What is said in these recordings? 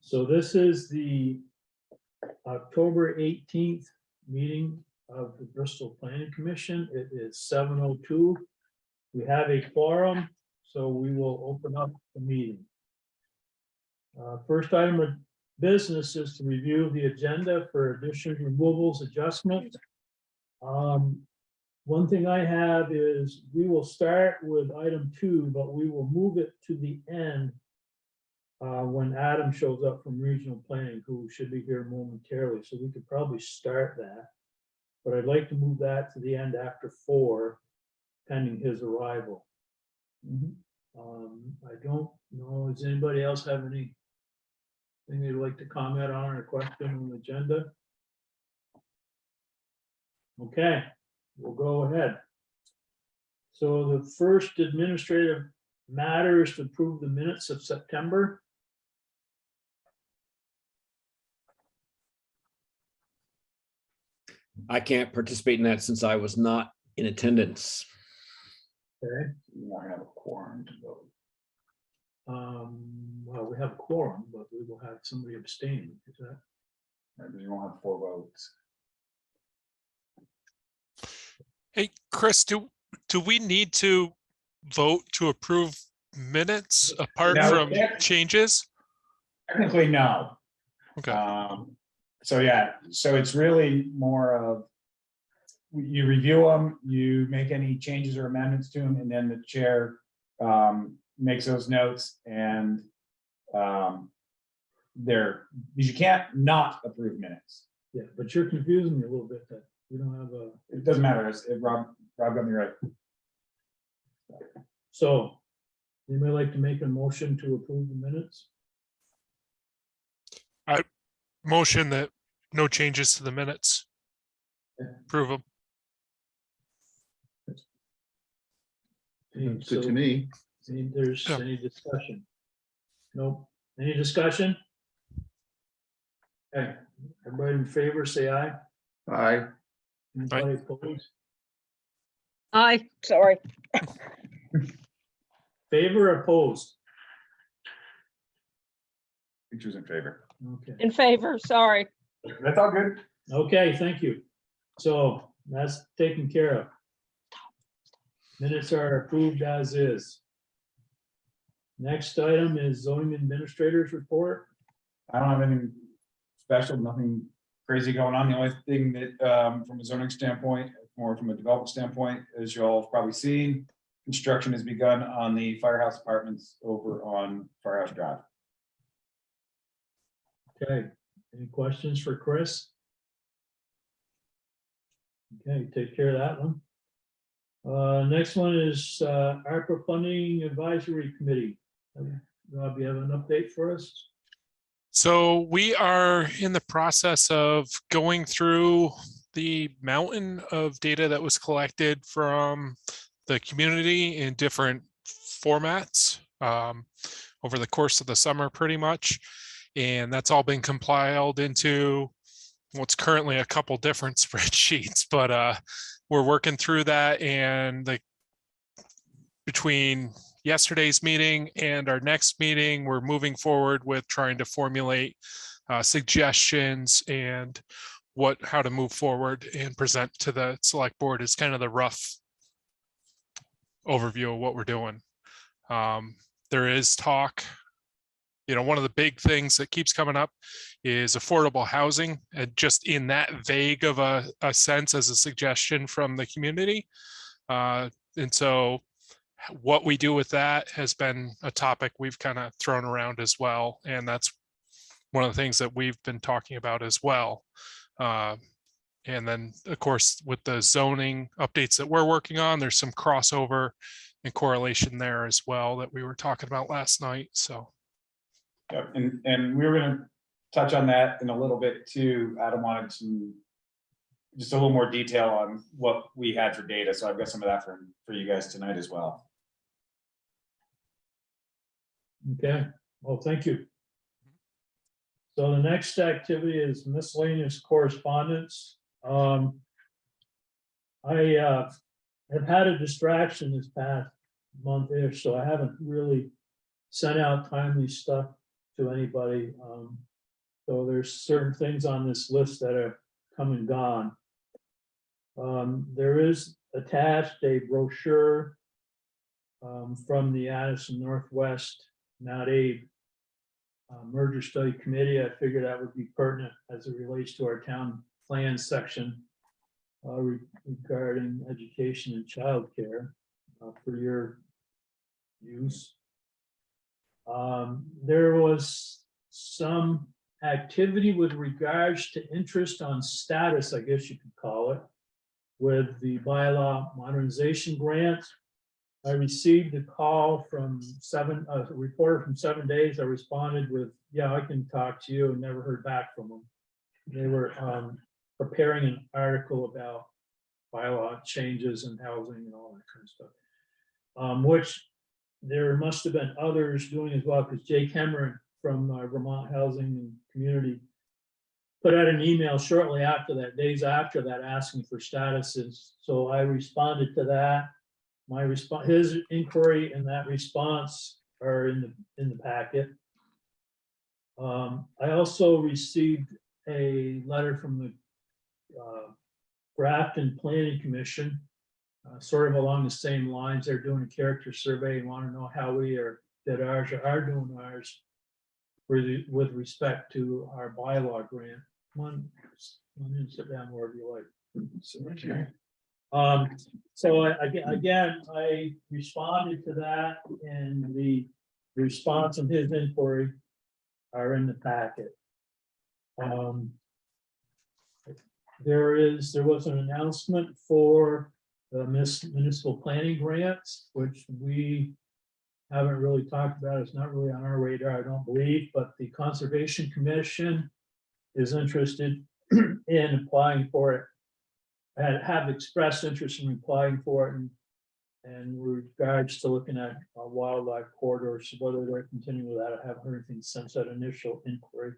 So this is the October 18th meeting of the Bristol Planning Commission. It is 7:02. We have a quorum, so we will open up the meeting. First item of business is to review the agenda for additions, removals, adjustments. One thing I have is we will start with item 2, but we will move it to the end when Adam shows up from regional planning, who should be here momentarily. So we could probably start that. But I'd like to move that to the end after 4, pending his arrival. I don't know, does anybody else have anything they'd like to comment on or question on the agenda? Okay, we'll go ahead. So the first administrative matter is to approve the minutes of September. I can't participate in that since I was not in attendance. Okay. You want to have a quorum to vote. Well, we have a quorum, but we will have somebody abstain. Is that? Because you won't have 4 votes. Hey, Chris, do we need to vote to approve minutes apart No, from yeah. changes? Technically, no. Okay. So yeah, so it's really more of you review them, you make any changes or amendments to them, and then the chair makes those notes, and because you can't not approve minutes. Yeah, but you're confusing me a little bit that we don't have a. It doesn't matter. Rob got me right. So, anybody like to make a motion to approve the minutes? Motion that no changes to the minutes. Approve them. Good Good to me. See if there's Yeah. any discussion. Nope. Any discussion? Okay, everybody in favor, say aye. Aye. Anybody opposed? Aye, sorry. Favor or opposed? Pictures in favor. Okay, In favor, sorry. That's all good. okay, thank you. So that's taken care of. Minutes are approved as is. Next item is zoning administrators report. I don't have anything special, nothing crazy going on. The only thing that, from a zoning standpoint, more from a development standpoint, as you all have probably seen, construction has begun on the firehouse apartments over on Firehouse Drive. Okay, any questions for Chris? Okay, take care of that one. Next one is ARPA Funding Advisory Committee. Rob, you have an update for us? So we are in the process of going through the mountain of data that was collected from the community in different formats over the course of the summer, pretty much. And that's all been compiled into what's currently a couple different spreadsheets, but we're working through that. And between yesterday's meeting and our next meeting, we're moving forward with trying to formulate suggestions and how to move forward and present to the select board is kind of the rough overview of what we're doing. There is talk, one of the big things that keeps coming up is affordable housing, and just in that vague of a sense as a suggestion from the community. And so what we do with that has been a topic we've kind of thrown around as well. And that's one of the things that we've been talking about as well. And then, of course, with the zoning updates that we're working on, there's some crossover and correlation there as well that we were talking about last night. So. Yeah, and we were going to touch on that in a little bit too. Adam wanted to just a little more detail on what we had for data. So I've got some of that for you guys tonight as well. Okay, well, thank you. So the next activity is miscellaneous correspondence. I have had a distraction this past month-ish, so I haven't really sent out timely stuff to anybody. So there's certain things on this list that are come and gone. There is attached a brochure from the Addison Northwest Mount Abe merger study committee. I figured that would be pertinent as it relates to our town plan section regarding education and childcare for your use. There was some activity with regards to interest on status, I guess you could call it, with the bylaw modernization grant. I received a call from a reporter from 7 Days. I responded with, yeah, I can talk to you, and never heard back from them. They were preparing an article about bylaw changes and housing and all that kind of stuff, which there must have been others doing as well, because Jake Hemmering from Vermont Housing and Community put out an email shortly after that, days after that, asking for statuses. So I responded to that. My response, his inquiry and that response are in the packet. I also received a letter from the Grafton Planning Commission, sort of along the same lines. They're doing a character survey and want to know how we are doing ours with respect to our bylaw grant. One, sit down wherever you like. So I responded to that, and the response and his inquiry are in the packet. There was an announcement for the municipal planning grants, which we haven't really talked about. It's not really on our radar, I don't believe, but the Conservation Commission is interested in applying for it, and have expressed interest in applying for it, and regards to looking at wildlife corridors. Whether they're continuing with that, I haven't heard anything since that initial inquiry.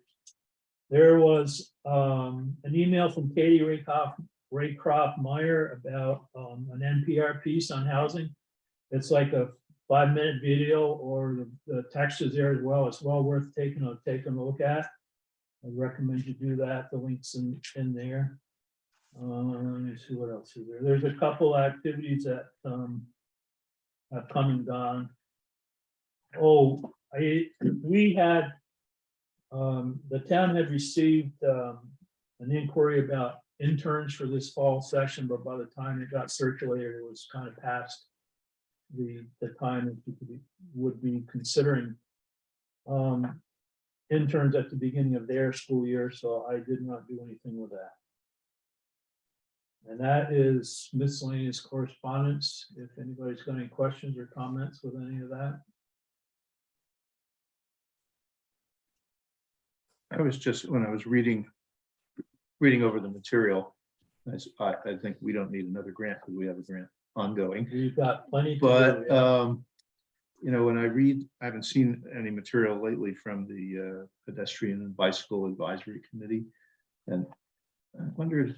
There was an email from Katie Raycroft Meyer about an NPR piece on housing. It's like a 5-minute video, or the text is there as well. It's well worth taking a look at. I recommend you do that. The link's in there. Let me see what else is there. There's a couple activities that have come and gone. Oh, we had the town had received an inquiry about interns for this fall session, but by the time it got circulated, it was kind of past the time that you would be considering interns at the beginning of their school year, so I did not do anything with that. And that is miscellaneous correspondence. If anybody's got any questions or comments with any of that. I was just, when I was reading over the material, I think we don't need another grant because we have a grant ongoing. We've got plenty to But, do, yeah. you know, when I read, I haven't seen any material lately from the Pedestrian and Bicycle Advisory Committee. And I wondered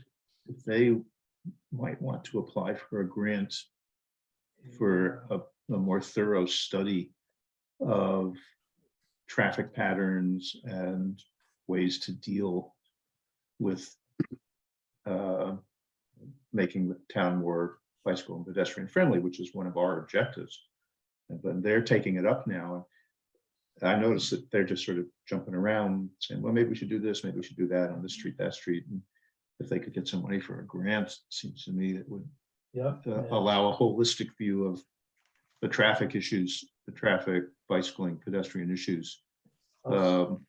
if they might want to apply for a grant for a more thorough study of traffic patterns and ways to deal with making the town more bicycle and pedestrian friendly, which is one of our objectives. But they're taking it up now. And I noticed that they're just sort of jumping around saying, well, maybe we should do this, maybe we should do that on this street, that street. And if they could get some money for a grant, it seems to me that would allow a holistic view of the traffic issues, the traffic, bicycling, pedestrian issues,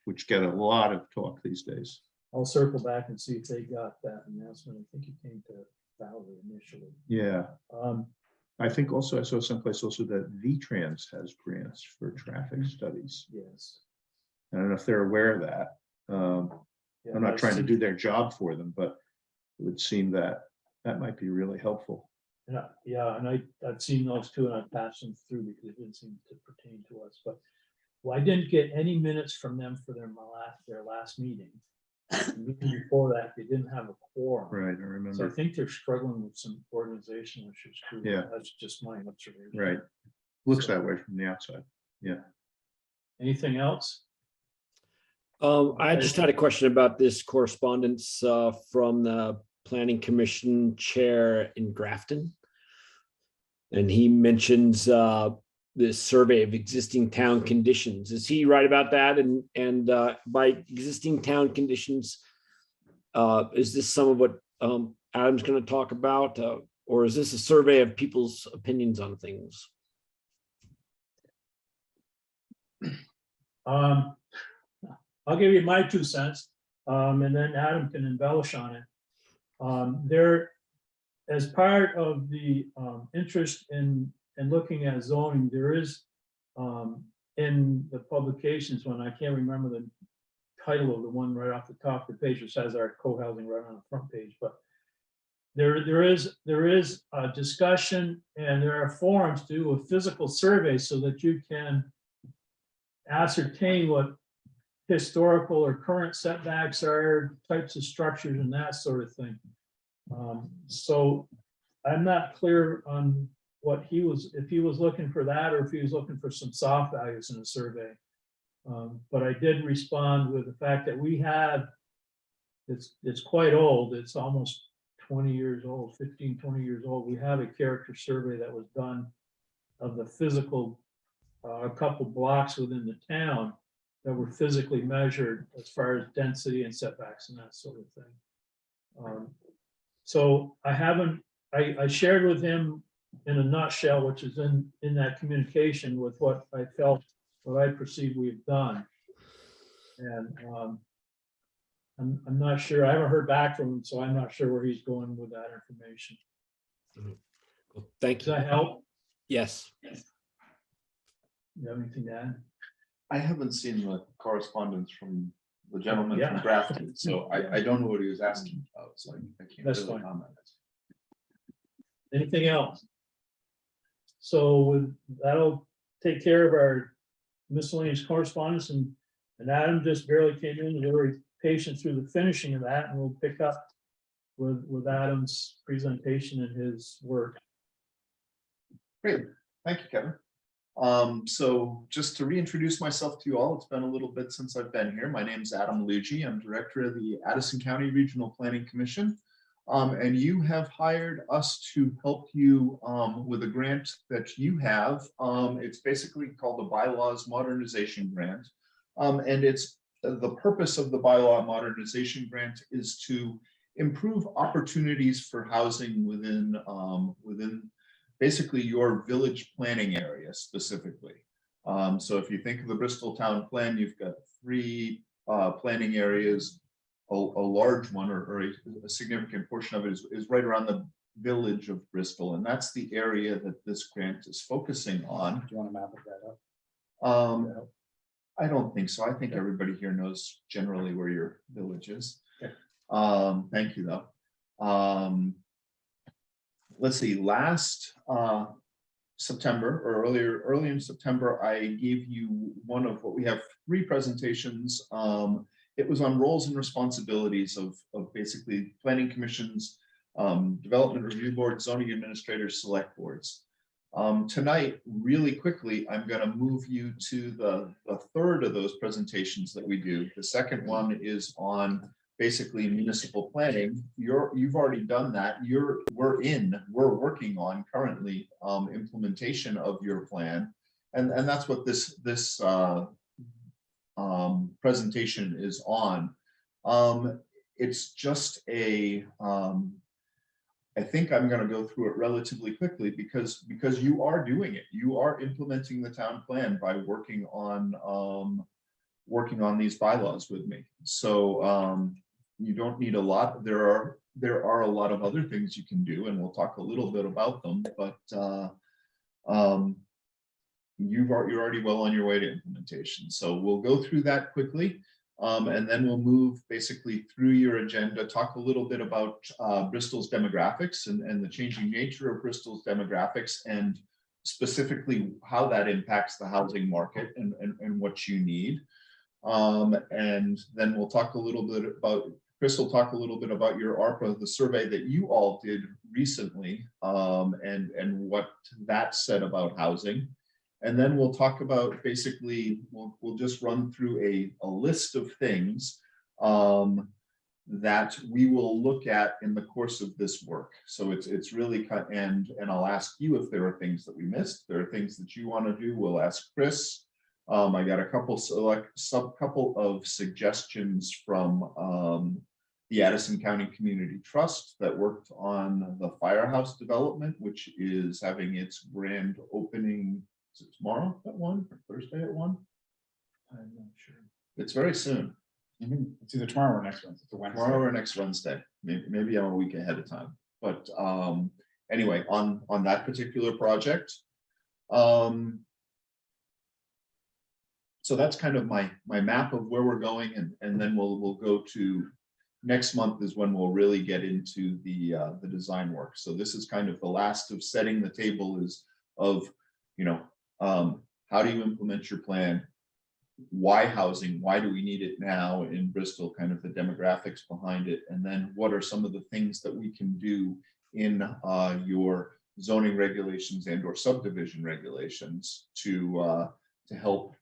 which get a lot of talk these days. I'll circle back and see if they got that announcement. I think it came to Valerie initially. Yeah. I think also I saw someplace also that VTrans has grants for traffic studies. Yes. I don't know if they're aware of that. Yeah, I'm not trying to do their job for them, but it would seem that that might be really helpful. Yeah, and I've seen those too, and I've passed them through because it didn't seem to pertain to us. But well, I didn't get any minutes from them for their last meeting. Before that, they didn't have a quorum. Right, I So I remember. think they're struggling with some organizational issues too. Yeah. That's just my observation. Right. Looks that way from the outside. Anything else? I just had a question about this correspondence from the Planning Commission Chair in Grafton. And he mentions this survey of existing town conditions. Is he right about that? And by existing town conditions, is this some of what Adam's going to talk about? Or is this a survey of people's opinions on things? I'll give you my 2 cents, and then Adam can embellish on it. There, as part of the interest in looking at zoning, there is in the publications one, I can't remember the title of the one right off the top of the page, which has our co-housing right on the front page, but there is a discussion, and there are forums to do a physical survey so that you can ascertain what historical or current setbacks are, types of structures and that sort of thing. So I'm not clear on what he was, if he was looking for that or if he was looking for some soft values in the survey. But I did respond with the fact that we have, it's quite old, it's almost 20 years old, 15, 20 years old. We have a character survey that was done of the physical, a couple blocks within the town that were physically measured as far as density and setbacks and that sort of thing. So I shared with him in a nutshell, which is in that communication with what I felt, what I perceive we've done. And I'm not sure, I haven't heard back from him, so I'm not sure where he's going with that information. Well, thank Does you. that help? Yes. You have anything to add? I haven't seen the correspondence from the gentleman Yeah. from Grafton, so I don't know what he was asking about, so I can't That's really fine. comment. Anything else? So that'll take care of our miscellaneous correspondence, and Adam just barely came in, very patient through the finishing of that, and we'll pick up with Adam's presentation and his work. Great, thank you, Kevin. So just to reintroduce myself to you all, it's been a little bit since I've been here. My name is Adam Luigi. I'm director of the Addison County Regional Planning Commission. And you have hired us to help you with a grant that you have. It's basically called the Bylaws Modernization Grant. And it's the purpose of the Bylaw Modernization Grant is to improve opportunities for housing within basically your village planning area specifically. So if you think of the Bristol Town Plan, you've got 3 planning areas. A large one or a significant portion of it is right around the village of Bristol, and that's the area that this grant is focusing on. Do you want to map that up? I don't think so. I think everybody here knows generally where your village is. Okay. Thank you, though. Let's see, last September or early in September, I gave you one of what we have 3 presentations. It was on roles and responsibilities of basically planning commissions, development review boards, zoning administrators, select boards. Tonight, really quickly, I'm going to move you to the 3rd of those presentations that we do. The second one is on basically municipal planning. You've already done that. We're working on currently implementation of your plan, and that's what this presentation is on. It's just a I think I'm going to go through it relatively quickly because you are doing it. You are implementing the town plan by working on these bylaws with me. So you don't need a lot. There are a lot of other things you can do, and we'll talk a little bit about them. But you're already well on your way to implementation. So we'll go through that quickly. And then we'll move basically through your agenda, talk a little bit about Bristol's demographics and the changing nature of Bristol's demographics, and specifically how that impacts the housing market and what you need. And then we'll talk a little bit about, Chris will talk a little bit about your ARPA, the survey that you all did recently, and what that said about housing. And then we'll talk about basically, we'll just run through a list of things that we will look at in the course of this work. So it's really cut, and I'll ask you if there are things that we missed. There are things that you want to do. We'll ask Chris. I got a couple of suggestions from the Addison County Community Trust that worked on the firehouse development, which is having its grand opening. Is it tomorrow at 1 or Thursday at 1? I'm not sure. It's very soon. It's either tomorrow or next Wednesday. It's a Wednesday. Tomorrow or next Wednesday. Maybe I'm a week ahead of time. But anyway, on that particular project. So that's kind of my map of where we're going, and then we'll go to next month is when we'll really get into the design work. So this is kind of the last of setting the table of how do you implement your plan? Why housing? Why do we need it now in Bristol? Kind of the demographics behind it, and then what are some of the things that we can do in your zoning regulations and or subdivision regulations to help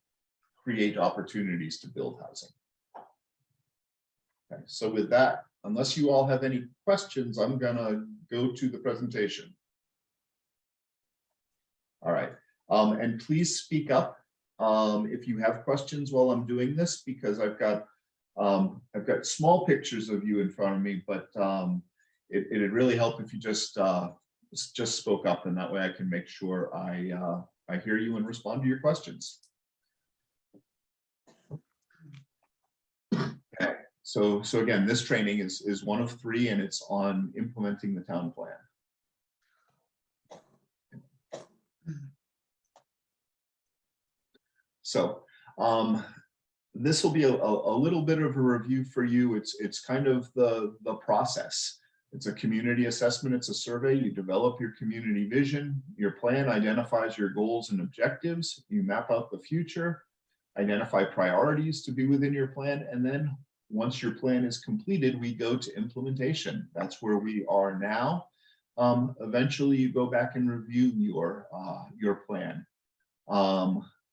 create opportunities to build housing. Okay, so with that, unless you all have any questions, I'm gonna go to the presentation. All right, and please speak up if you have questions while I'm doing this, because I've got small pictures of you in front of me, but it'd really help if you just spoke up, and that way I can make sure I hear you and respond to your questions. Okay, so again, this training is one of 3, and it's on implementing the town plan. So this will be a little bit of a review for you. It's kind of the process. It's a community assessment. It's a survey. You develop your community vision. Your plan identifies your goals and objectives. You map out the future, identify priorities to be within your plan, and then once your plan is completed, we go to implementation. That's where we are now. Eventually, you go back and review your plan.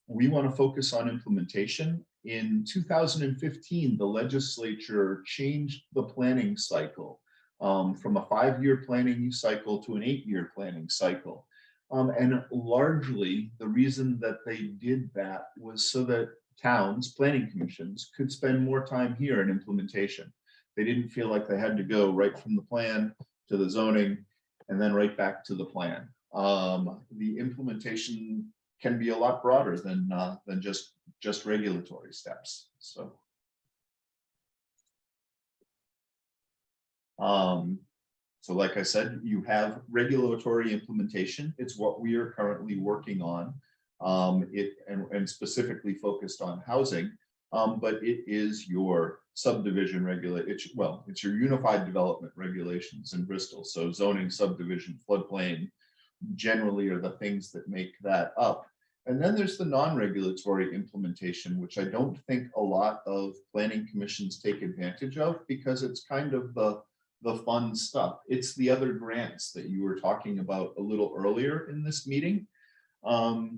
We want to focus on implementation. In 2015, the legislature changed the planning cycle from a 5-year planning cycle to an 8-year planning cycle. And largely, the reason that they did that was so that towns, planning commissions, could spend more time here in implementation. They didn't feel like they had to go right from the plan to the zoning and then right back to the plan. The implementation can be a lot broader than just regulatory steps. So like I said, you have regulatory implementation. It's what we are currently working on. And specifically focused on housing, but it is your subdivision it's your unified development regulations in Bristol. So zoning, subdivision, floodplain generally are the things that make that up. And then there's the non-regulatory implementation, which I don't think a lot of planning commissions take advantage of, because it's kind of the fun stuff. It's the other grants that you were talking about a little earlier in this meeting.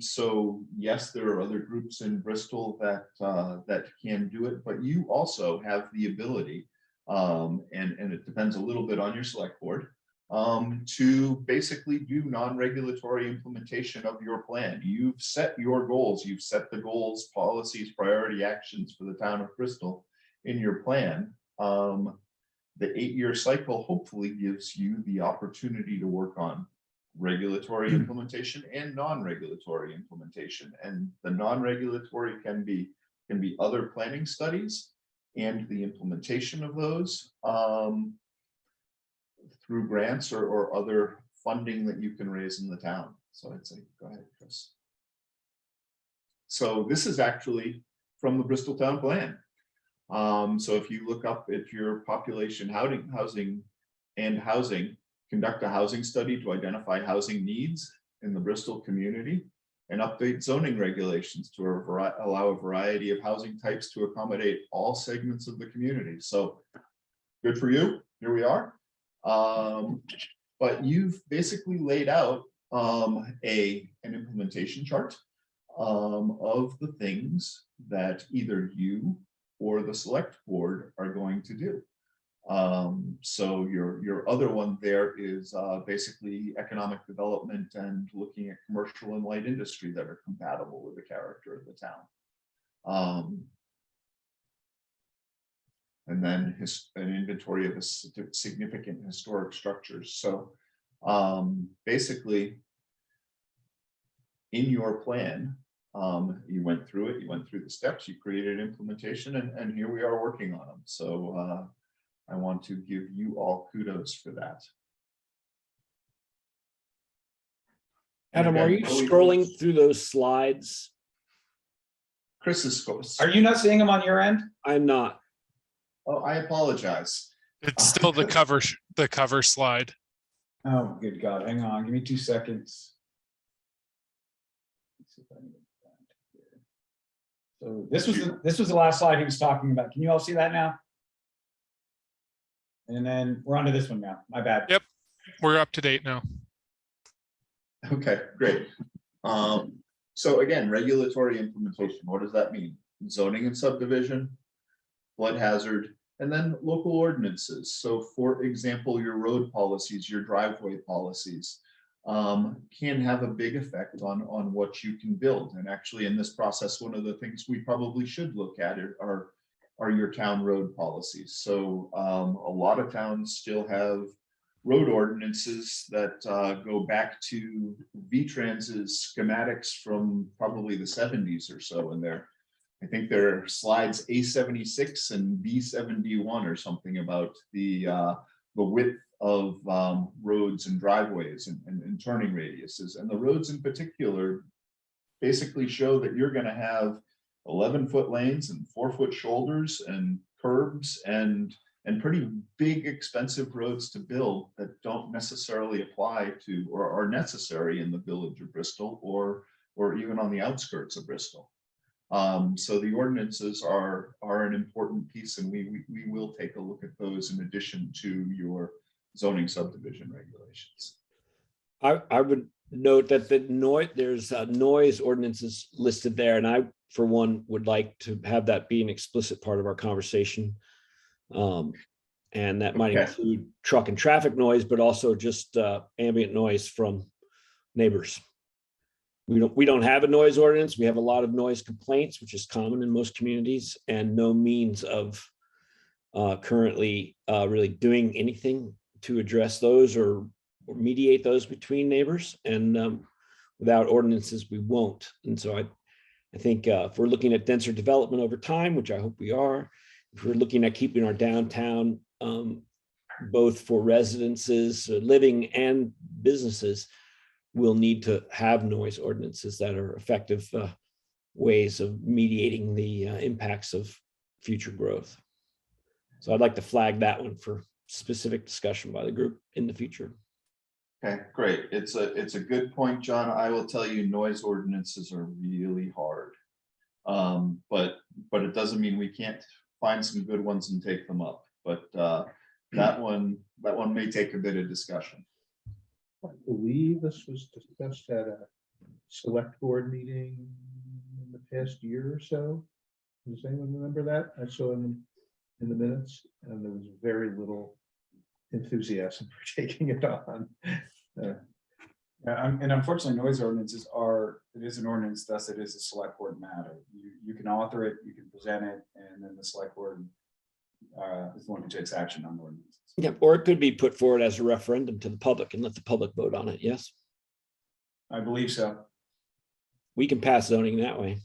So yes, there are other groups in Bristol that can do it, but you also have the ability, and it depends a little bit on your select board, to basically do non-regulatory implementation of your plan. You've set your goals, you've set the goals, policies, priority actions for the town of Bristol in your plan. The 8-year cycle hopefully gives you the opportunity to work on regulatory implementation and non-regulatory implementation. And the non-regulatory can be other planning studies and the implementation of those through grants or other funding that you can raise in the town. So I'd say, go ahead, Chris. So this is actually from the Bristol Town Plan. So if you look up at your population housing, conduct a housing study to identify housing needs in the Bristol community, and update zoning regulations to allow a variety of housing types to accommodate all segments of the community. So good for you. Here we are. But you've basically laid out an implementation chart. of the things that either you or the select board are going to do. So your other one there is basically economic development and looking at commercial and light industry that are compatible with the character of the town. And then an inventory of the significant historic structures. So basically, in your plan, you went through it, you went through the steps, you created implementation, and here we are working on them. So I want to give you all kudos for that. Adam, are you scrolling through those slides? Chris is. Are you not seeing them on your end? I'm not. Oh, I apologize. It's still the cover slide. Oh, good God, hang on, give me 2 seconds. Let's see if I can get that here. So this was the last slide he was talking about. Can you all see that now? And then we're on to this one now. My bad. Yep. We're up to date now. Okay, great. So again, regulatory implementation, what does that mean? Zoning and subdivision, flood hazard, and then local ordinances. So for example, your road policies, your driveway policies can have a big effect on what you can build. And actually in this process, one of the things we probably should look at are your town road policies. So a lot of towns still have road ordinances that go back to V-Trans's schematics from probably the 70s or so. And I think there are slides A76 and B71 or something about the width of roads and driveways and turning radiuses. And the roads in particular basically show that you're going to have 11-foot lanes and 4-foot shoulders and curbs and pretty big expensive roads to build that don't necessarily apply to or are necessary in the village of Bristol or even on the outskirts of Bristol. So the ordinances are an important piece, and we will take a look at those in addition to your zoning subdivision regulations. I would note that there's noise ordinances listed there, and I, for one, would like to have that be an explicit part of our conversation. And that might include truck and traffic noise, but also just ambient noise from neighbors. We don't have a noise ordinance. We have a lot of noise complaints, which is common in most communities, and no means of currently really doing anything to address those or mediate those between neighbors. And without ordinances, we won't. And so I think if we're looking at denser development over time, which I hope we are, if we're looking at keeping our downtown both for residences, living and businesses, we'll need to have noise ordinances that are effective ways of mediating the impacts of future growth. So I'd like to flag that one for specific discussion by the group in the future. Okay, great. It's a good point, John. I will tell you, noise ordinances are really hard. But it doesn't mean we can't find some good ones and take them up. But that one may take a bit of discussion. I believe this was discussed at a select board meeting in the past year or so. Does anyone remember that? I saw in the minutes, and there was very little enthusiasm for taking it on. And unfortunately, noise ordinances it is an ordinance, thus it is a select board matter. You can author it, you can present it, and then the select board is the one who takes action on the ordinances. Yeah, or it could be put forward as a referendum to the public and let the public vote on it. Yes, I believe so. we can pass zoning that way.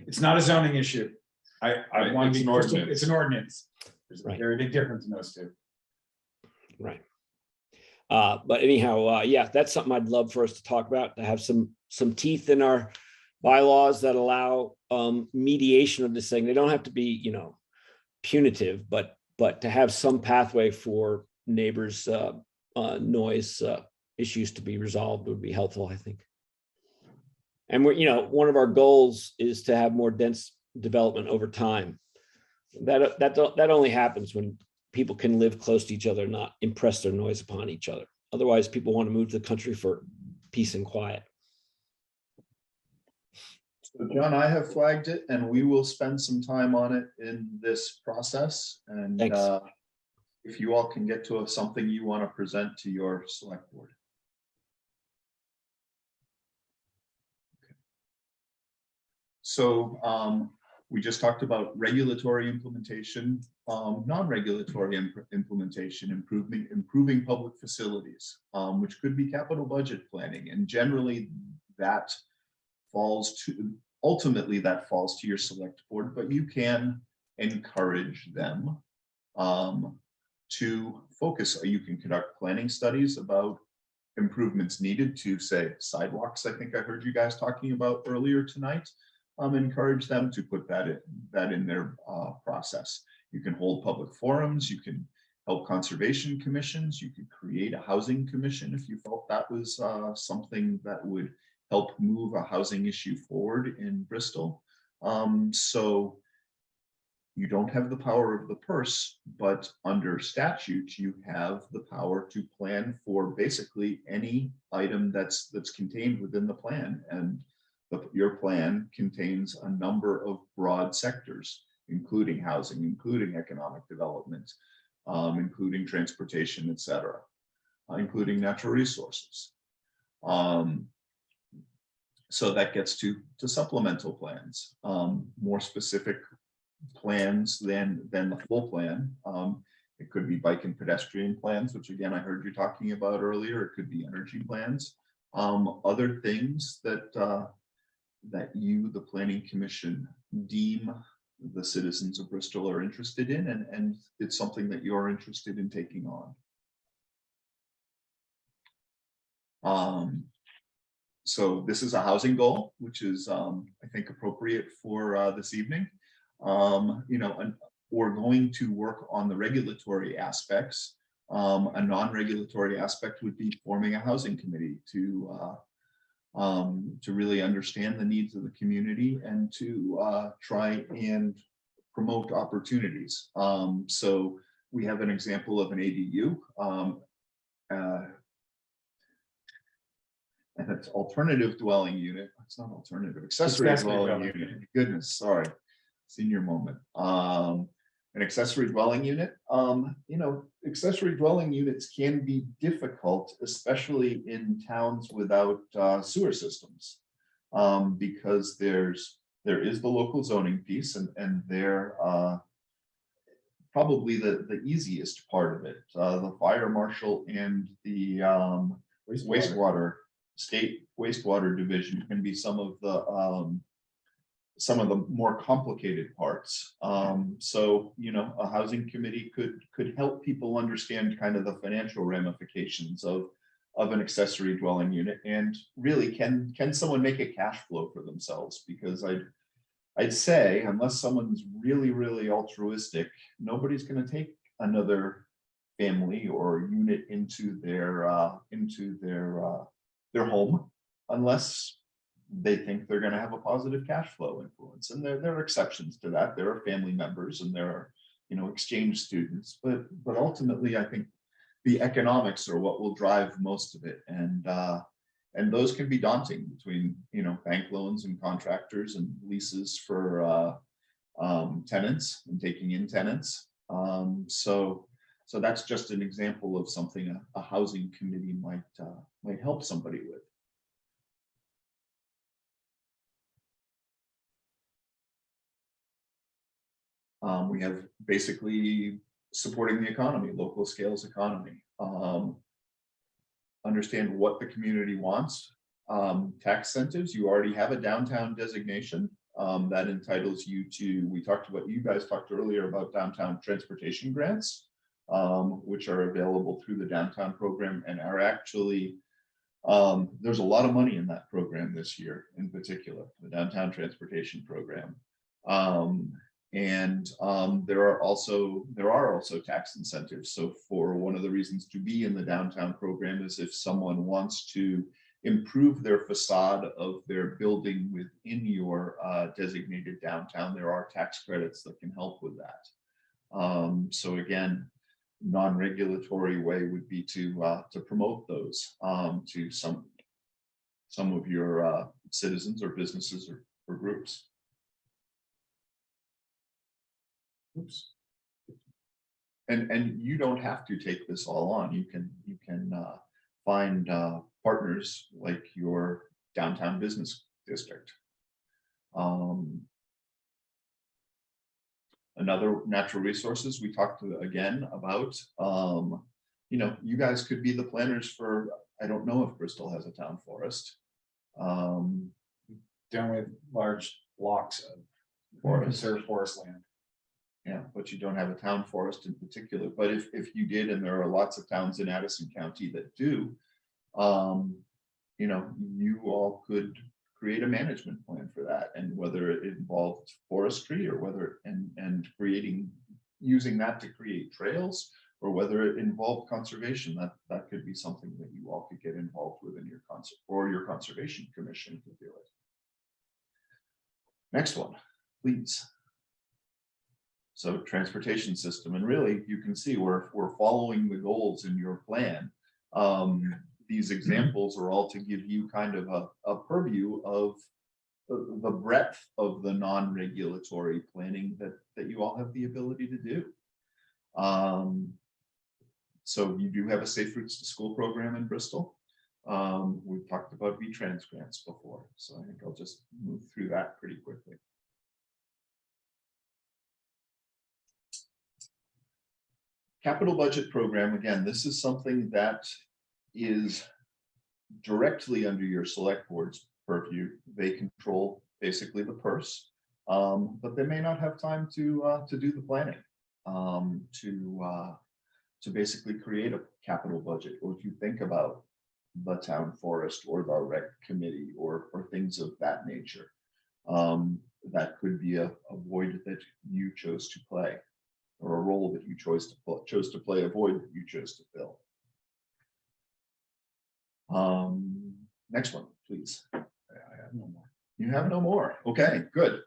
It's not a zoning issue. I want to be crystal. It's an ordinance. There's a very big difference in those two. Right. But anyhow, yeah, that's something I'd love for us to talk about, to have some teeth in our bylaws that allow mediation of this thing. They don't have to be, punitive, but to have some pathway for neighbors' noise issues to be resolved would be helpful, I think. And one of our goals is to have more dense development over time. That only happens when people can live close to each other, not impress their noise upon each other. Otherwise, people want to move to the country for peace and quiet. So John, I have flagged it and we will spend some time on it in this process. And Thanks. if you all can get to something you want to present to your select board. So we just talked about regulatory implementation, non-regulatory implementation, improving public facilities, which could be capital budget planning. And generally that ultimately that falls to your select board, but you can encourage them to focus. You can conduct planning studies about improvements needed to, say, sidewalks. I think I heard you guys talking about earlier tonight. Encourage them to put that in their process. You can hold public forums. You can help conservation commissions. You could create a housing commission if you felt that was something that would help move a housing issue forward in Bristol. So you don't have the power of the purse, but under statute, you have the power to plan for basically any item that's contained within the plan. And your plan contains a number of broad sectors, including housing, including economic development, including transportation, et cetera, including natural resources. So that gets to supplemental plans, more specific plans than the full plan. It could be bike and pedestrian plans, which again, I heard you talking about earlier. It could be energy plans, other things that you, the Planning Commission, deem the citizens of Bristol are interested in, and it's something that you're interested in taking on. So this is a housing goal, which is, I think, appropriate for this evening. And we're going to work on the regulatory aspects. A non-regulatory aspect would be forming a housing committee to really understand the needs of the community and to try and promote opportunities. So we have an example of an ADU. And it's alternative dwelling unit. It's not alternative, accessory dwelling unit. Goodness, sorry, senior moment. An accessory dwelling unit. Accessory dwelling units can be difficult, especially in towns without sewer systems, because there is the local zoning piece, and they're probably the easiest part of it. The fire marshal and the wastewater. State wastewater division can be some of the more complicated parts. So a housing committee could help people understand kind of the financial ramifications of an accessory dwelling unit, and really can someone make a cash flow for themselves? Because I'd say, unless someone's really altruistic, nobody's going to take another family or unit into their home unless they think they're going to have a positive cash flow influence. And there are exceptions to that. There are family members and there are, exchange students, but ultimately I think the economics are what will drive most of it. And those can be daunting between, bank loans and contractors and leases for tenants and taking in tenants. So that's just an example of something a housing committee might help somebody with. We have basically supporting the economy, local scales economy. Understand what the community wants. Tax incentives, you already have a downtown designation that entitles you to, you guys talked earlier about downtown transportation grants, which are available through the downtown program and are actually, there's a lot of money in that program this year, in particular, the downtown transportation program. There are also tax incentives. So for one of the reasons to be in the downtown program is if someone wants to improve their facade of their building within your designated downtown, there are tax credits that can help with that. So again, non-regulatory way would be to promote those to some of your citizens or businesses or for groups. Oops. And you don't have to take this all on. You can find partners like your downtown business district. Another natural resources we talked again about. You know, you guys could be the planners for. I don't know if Bristol has a town forest. Down with large blocks of conserved forest land. Yeah, but you don't have a town forest in particular. But if you did, and there are lots of towns in Addison County that do, you know, you all could create a management plan for that, and whether it involved forestry or whether and creating using that to create trails, or whether it involved conservation, that could be something that you all could get involved with in your your conservation commission could do it. Next one, please. So transportation system, and really you can see we're following the goals in your plan. These examples are all to give you kind of a purview of the breadth of the non-regulatory planning that you all have the ability to do. So you do have a Safe Routes to School program in Bristol. We've talked about V-Trans grants before, so I think I'll just move through that pretty quickly. Capital budget program, again, this is something that is directly under your select board's purview. They control basically the purse, but they may not have time to do the planning, to basically create a capital budget, or if you think about the town forest or the rec committee or things of that nature. That could be a void that you chose to play, or a role that you chose to play, a void that you chose to fill. Next one, please. I have no more. You have no more. Okay, good.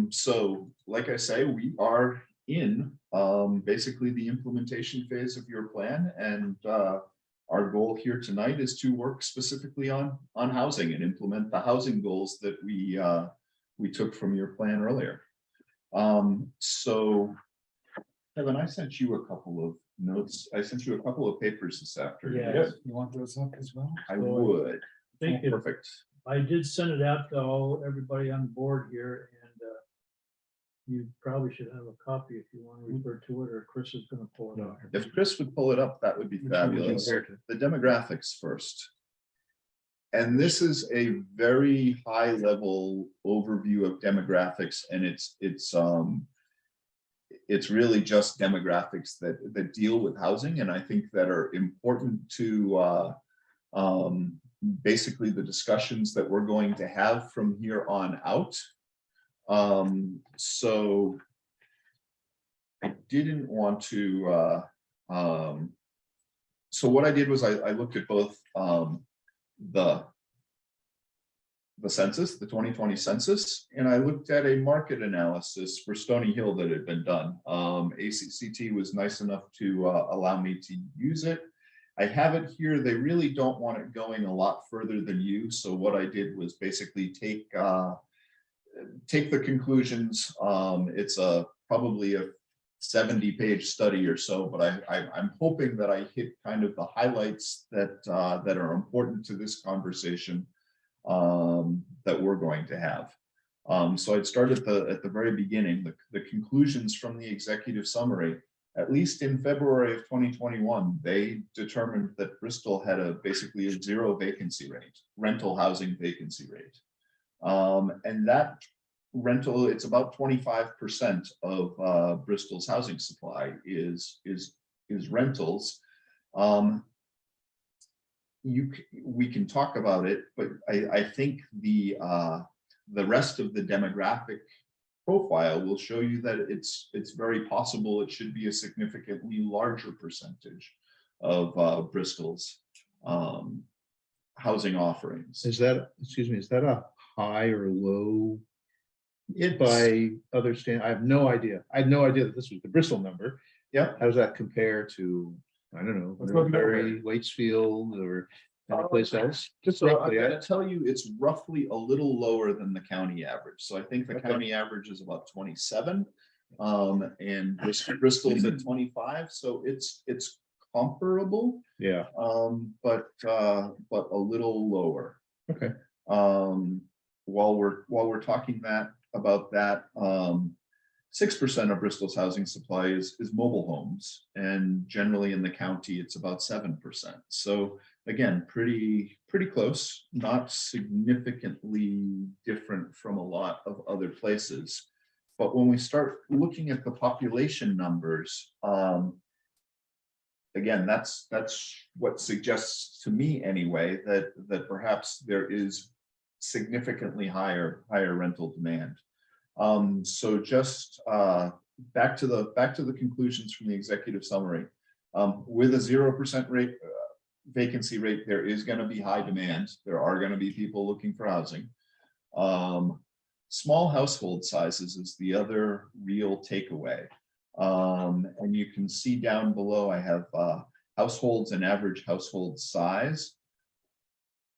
So like I say, we are in basically the implementation phase of your plan, and our goal here tonight is to work specifically on housing and implement the housing goals that we took from your plan earlier. So Kevin, I sent you a couple of notes. I sent you a couple of papers this afternoon. Yeah. You want those up as well? I would. I think Perfect. I did send it out to everybody on board here, and you probably should have a copy if you want to refer to it, or Chris is going to pull it up. If Chris would pull it up, that would be fabulous. The demographics first. And this is a very high level overview of demographics, and it's really just demographics that deal with housing, and I think that are important to basically the discussions that we're going to have from here on out. So I didn't want to so what I did was I looked at both the census, the 2020 census, and I looked at a market analysis for Stony Hill that had been done. ACCT was nice enough to allow me to use it. I have it here. They really don't want it going a lot further than you. So what I did was basically take the conclusions. It's probably a 70-page study or so, but I'm hoping that I hit kind of the highlights that are important to this conversation that we're going to have. So I'd start at the very beginning, the conclusions from the executive summary. At least in February of 2021, they determined that Bristol had basically a 0 vacancy rate, rental housing vacancy rate. And that rental, it's about 25% of Bristol's housing supply is rentals. We can talk about it, but I think the rest of the demographic profile will show you that it's very possible it should be a significantly larger percentage of Bristol's housing offerings. Is that, excuse me, is that a high or low? By other I have no idea. I had no idea that this was the Bristol number. Yeah. How does that compare to, I don't know, Let's go to Middlebury, Waitsfield, or Anyplace else? Just So I'm roughly, gonna tell you, it's roughly a little lower than the county average. So I think the Okay. county average is about 27. And Bristol's at 25, so it's comparable, yeah, but a little lower. okay. While we're talking about that, 6% of Bristol's housing supply is mobile homes, and generally in the county, it's about 7%. So again, pretty close, not significantly different from a lot of other places. But when we start looking at the population numbers, again, that's what suggests to me anyway, that perhaps there is significantly higher rental demand. So just back to the conclusions from the executive summary. With a 0% rate vacancy rate, there is going to be high demand. There are going to be people looking for housing. Small household sizes is the other real takeaway. And you can see down below, I have households and average household size.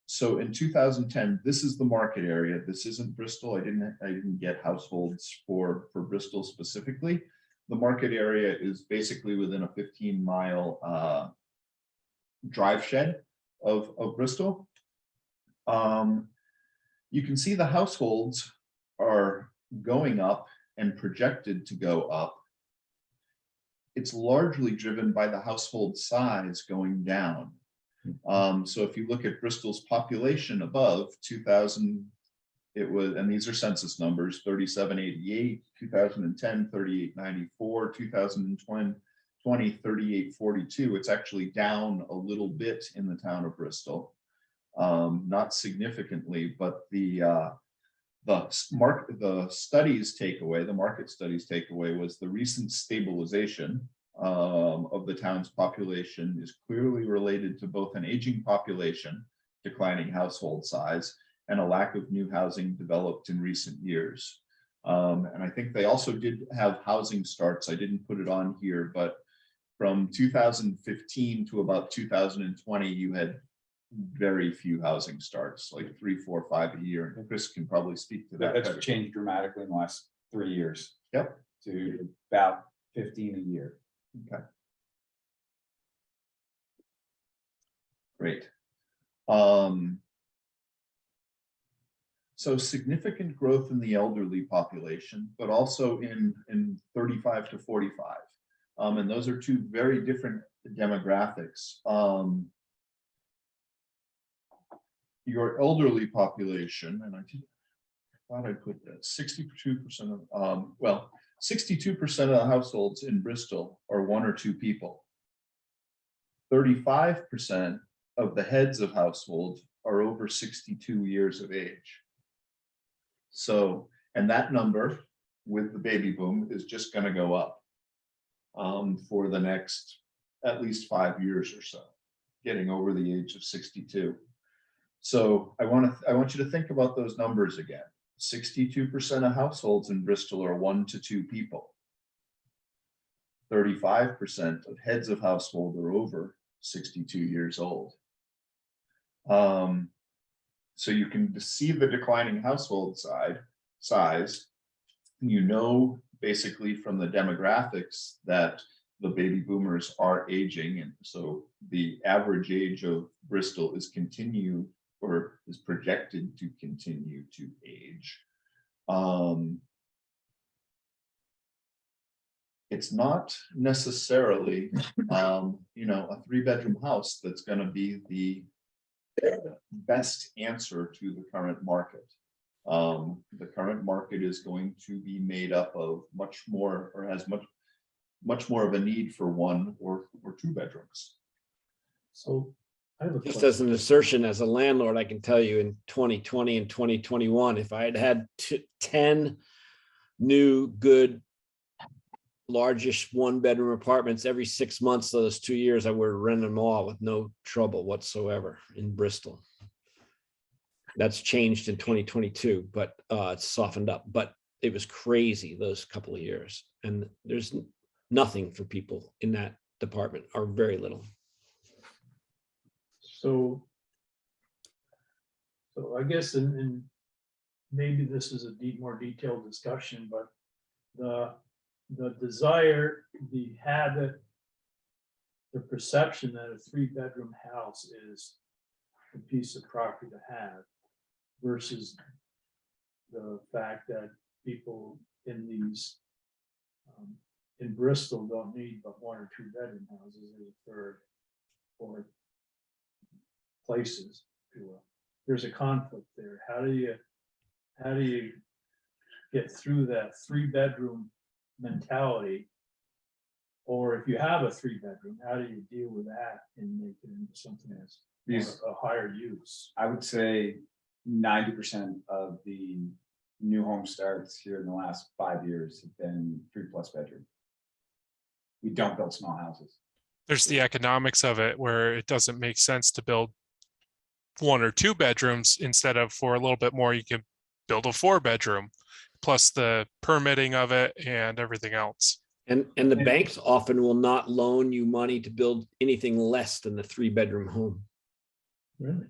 So in 2010, this is the market area. This isn't Bristol. I didn't get households for Bristol specifically. The market area is basically within a 15-mile drive shed of Bristol. You can see the households are going up and projected to go up. It's largely driven by the household size going down. So if you look at Bristol's population above 2000, it was, and these are census numbers, 3788, 2010, 3894, 2020, 3842. It's actually down a little bit in the town of Bristol. Not significantly, but the studies takeaway, the market studies takeaway was the recent stabilization of the town's population is clearly related to both an aging population, declining household size, and a lack of new housing developed in recent years. And I think they also did have housing starts. I didn't put it on here, but from 2015 to about 2020, you had very few housing starts, like 3, 4, 5 a year. And Chris can probably speak to that. That's changed dramatically in the last 3 years. Yep. To about 15 a year. Okay. Great. So significant growth in the elderly population, but also in 35 to 45. And those are two very different demographics. Your elderly population, and I thought I'd put that 62% of, well, 62% of the households in Bristol are 1 or 2 people. 35% of the heads of households are over 62 years of age. So, and that number with the baby boom is just going to go up for the next at least 5 years or so, getting over the age of 62. So I want you to think about those numbers again. 62% of households in Bristol are 1 to 2 people. 35% of heads of household are over 62 years old. So you can see the declining household size. You know, basically from the demographics that the baby boomers are aging, and so the average age of Bristol is projected to continue to age. It's not necessarily, you know, a 3-bedroom house that's going to be the best answer to the current market. The current market is going to be made up of much more, or has much more of a need for 1 or 2 bedrooms. So I have a Just question. as an assertion, as a landlord, I can tell you in 2020 and 2021, if I had had 10 new good largish 1-bedroom apartments every 6 months of those 2 years, I would rent them all with no trouble whatsoever in Bristol. That's changed in 2022, but it's softened up. But it was crazy those couple of years, and there's nothing for people in that department, or very little. So So I guess in maybe this is a more detailed discussion, but the desire, the habit, the perception that a 3-bedroom house is a piece of property to have versus the fact that people in these in Bristol don't need but 1 or 2-bedroom houses, there's a third or places, if you will. There's a conflict there. How do you get through that 3-bedroom mentality? Or if you have a 3-bedroom, how do you deal with that and make it into something that's These- a higher use? I would say 90% of the new home starts here in the last 5 years have been 3+ bedroom. We don't build small houses. There's the economics of it where it doesn't make sense to build 1 or 2 bedrooms instead of, for a little bit more, you can build a 4-bedroom, plus the permitting of it and everything else. And the banks often will not loan you money to build anything less than a 3-bedroom home. Really?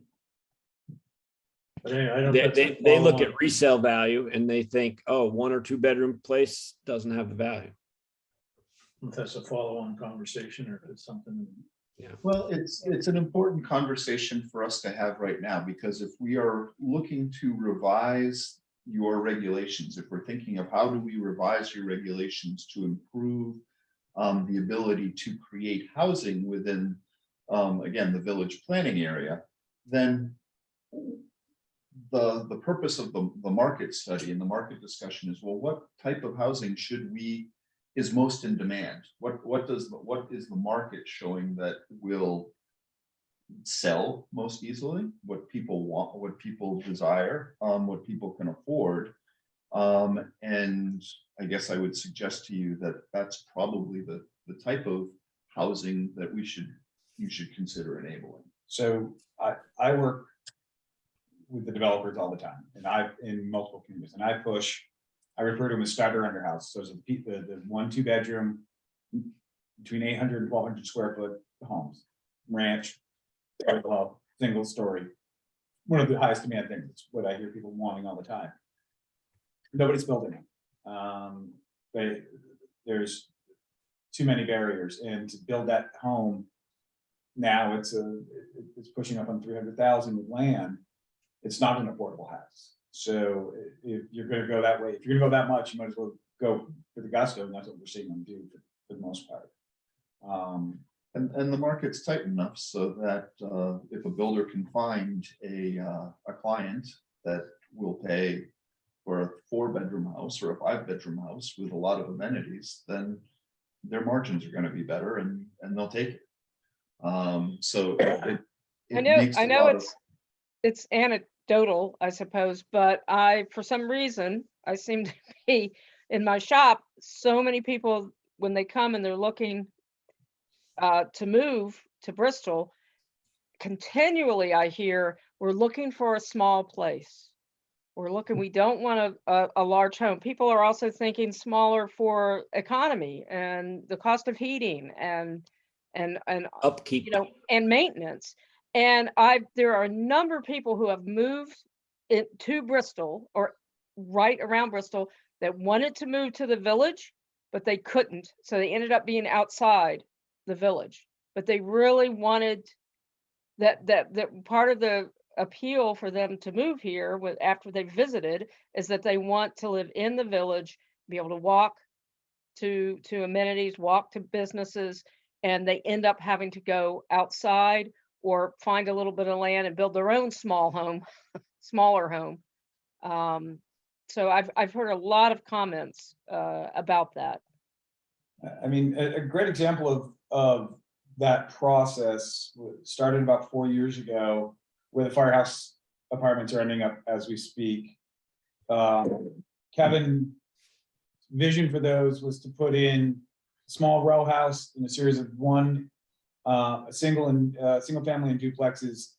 But anyway, I don't. They look at resale value and they think, oh, 1 or 2-bedroom place doesn't have the value. If that's a follow-on conversation or if it's something. Well, it's an important conversation for us to have right now, because if we are looking to revise your regulations, if we're thinking of how do we revise your regulations to improve the ability to create housing within, again, the village planning area, then the purpose of the market study and the market discussion is, well, what type of housing is most in demand? What is the market showing that will sell most easily? What people want, what people desire, what people can afford. And I guess I would suggest to you that that's probably the type of housing that you should consider enabling. So I work with the developers all the time, and in multiple communities, and I refer to them as starter under house. So the 1-2 bedroom between 800 and 1,200 square foot homes, ranch, single story. One of the highest demand things. It's what I hear people wanting all the time. Nobody's building them. There's too many barriers, and to build that home now, it's pushing up on 300,000 with land. It's not an affordable house. So if you're going to go that way, if you're going to go that much, you might as well go for the gusto, and that's what we're seeing them do for the most part. And the market's tight enough so that if a builder can find a client that will pay for a 4-bedroom house or a 5-bedroom house with a lot of amenities, then their margins are going to be better, and they'll take it. So it I know it's anecdotal, I suppose, but for some reason, I seem to be in my shop, so many people, when they come and they're looking to move to Bristol, continually I hear, we're looking for a small place. We don't want a large home. People are also thinking smaller for economy and the cost of heating and Upkeep. and maintenance. And there are a number of people who have moved to Bristol or right around Bristol that wanted to move to the village, but they couldn't. So they ended up being outside the village. But they really wanted that part of the appeal for them to move here after they visited is that they want to live in the village, be able to walk to amenities, walk to businesses, and they end up having to go outside or find a little bit of land and build their own smaller home. So I've heard a lot of comments about that. I mean, a great example of that process started about 4 years ago, where the firehouse apartments are ending up as we speak. Kevin's vision for those was to put in a small row house in a series of single family and duplexes,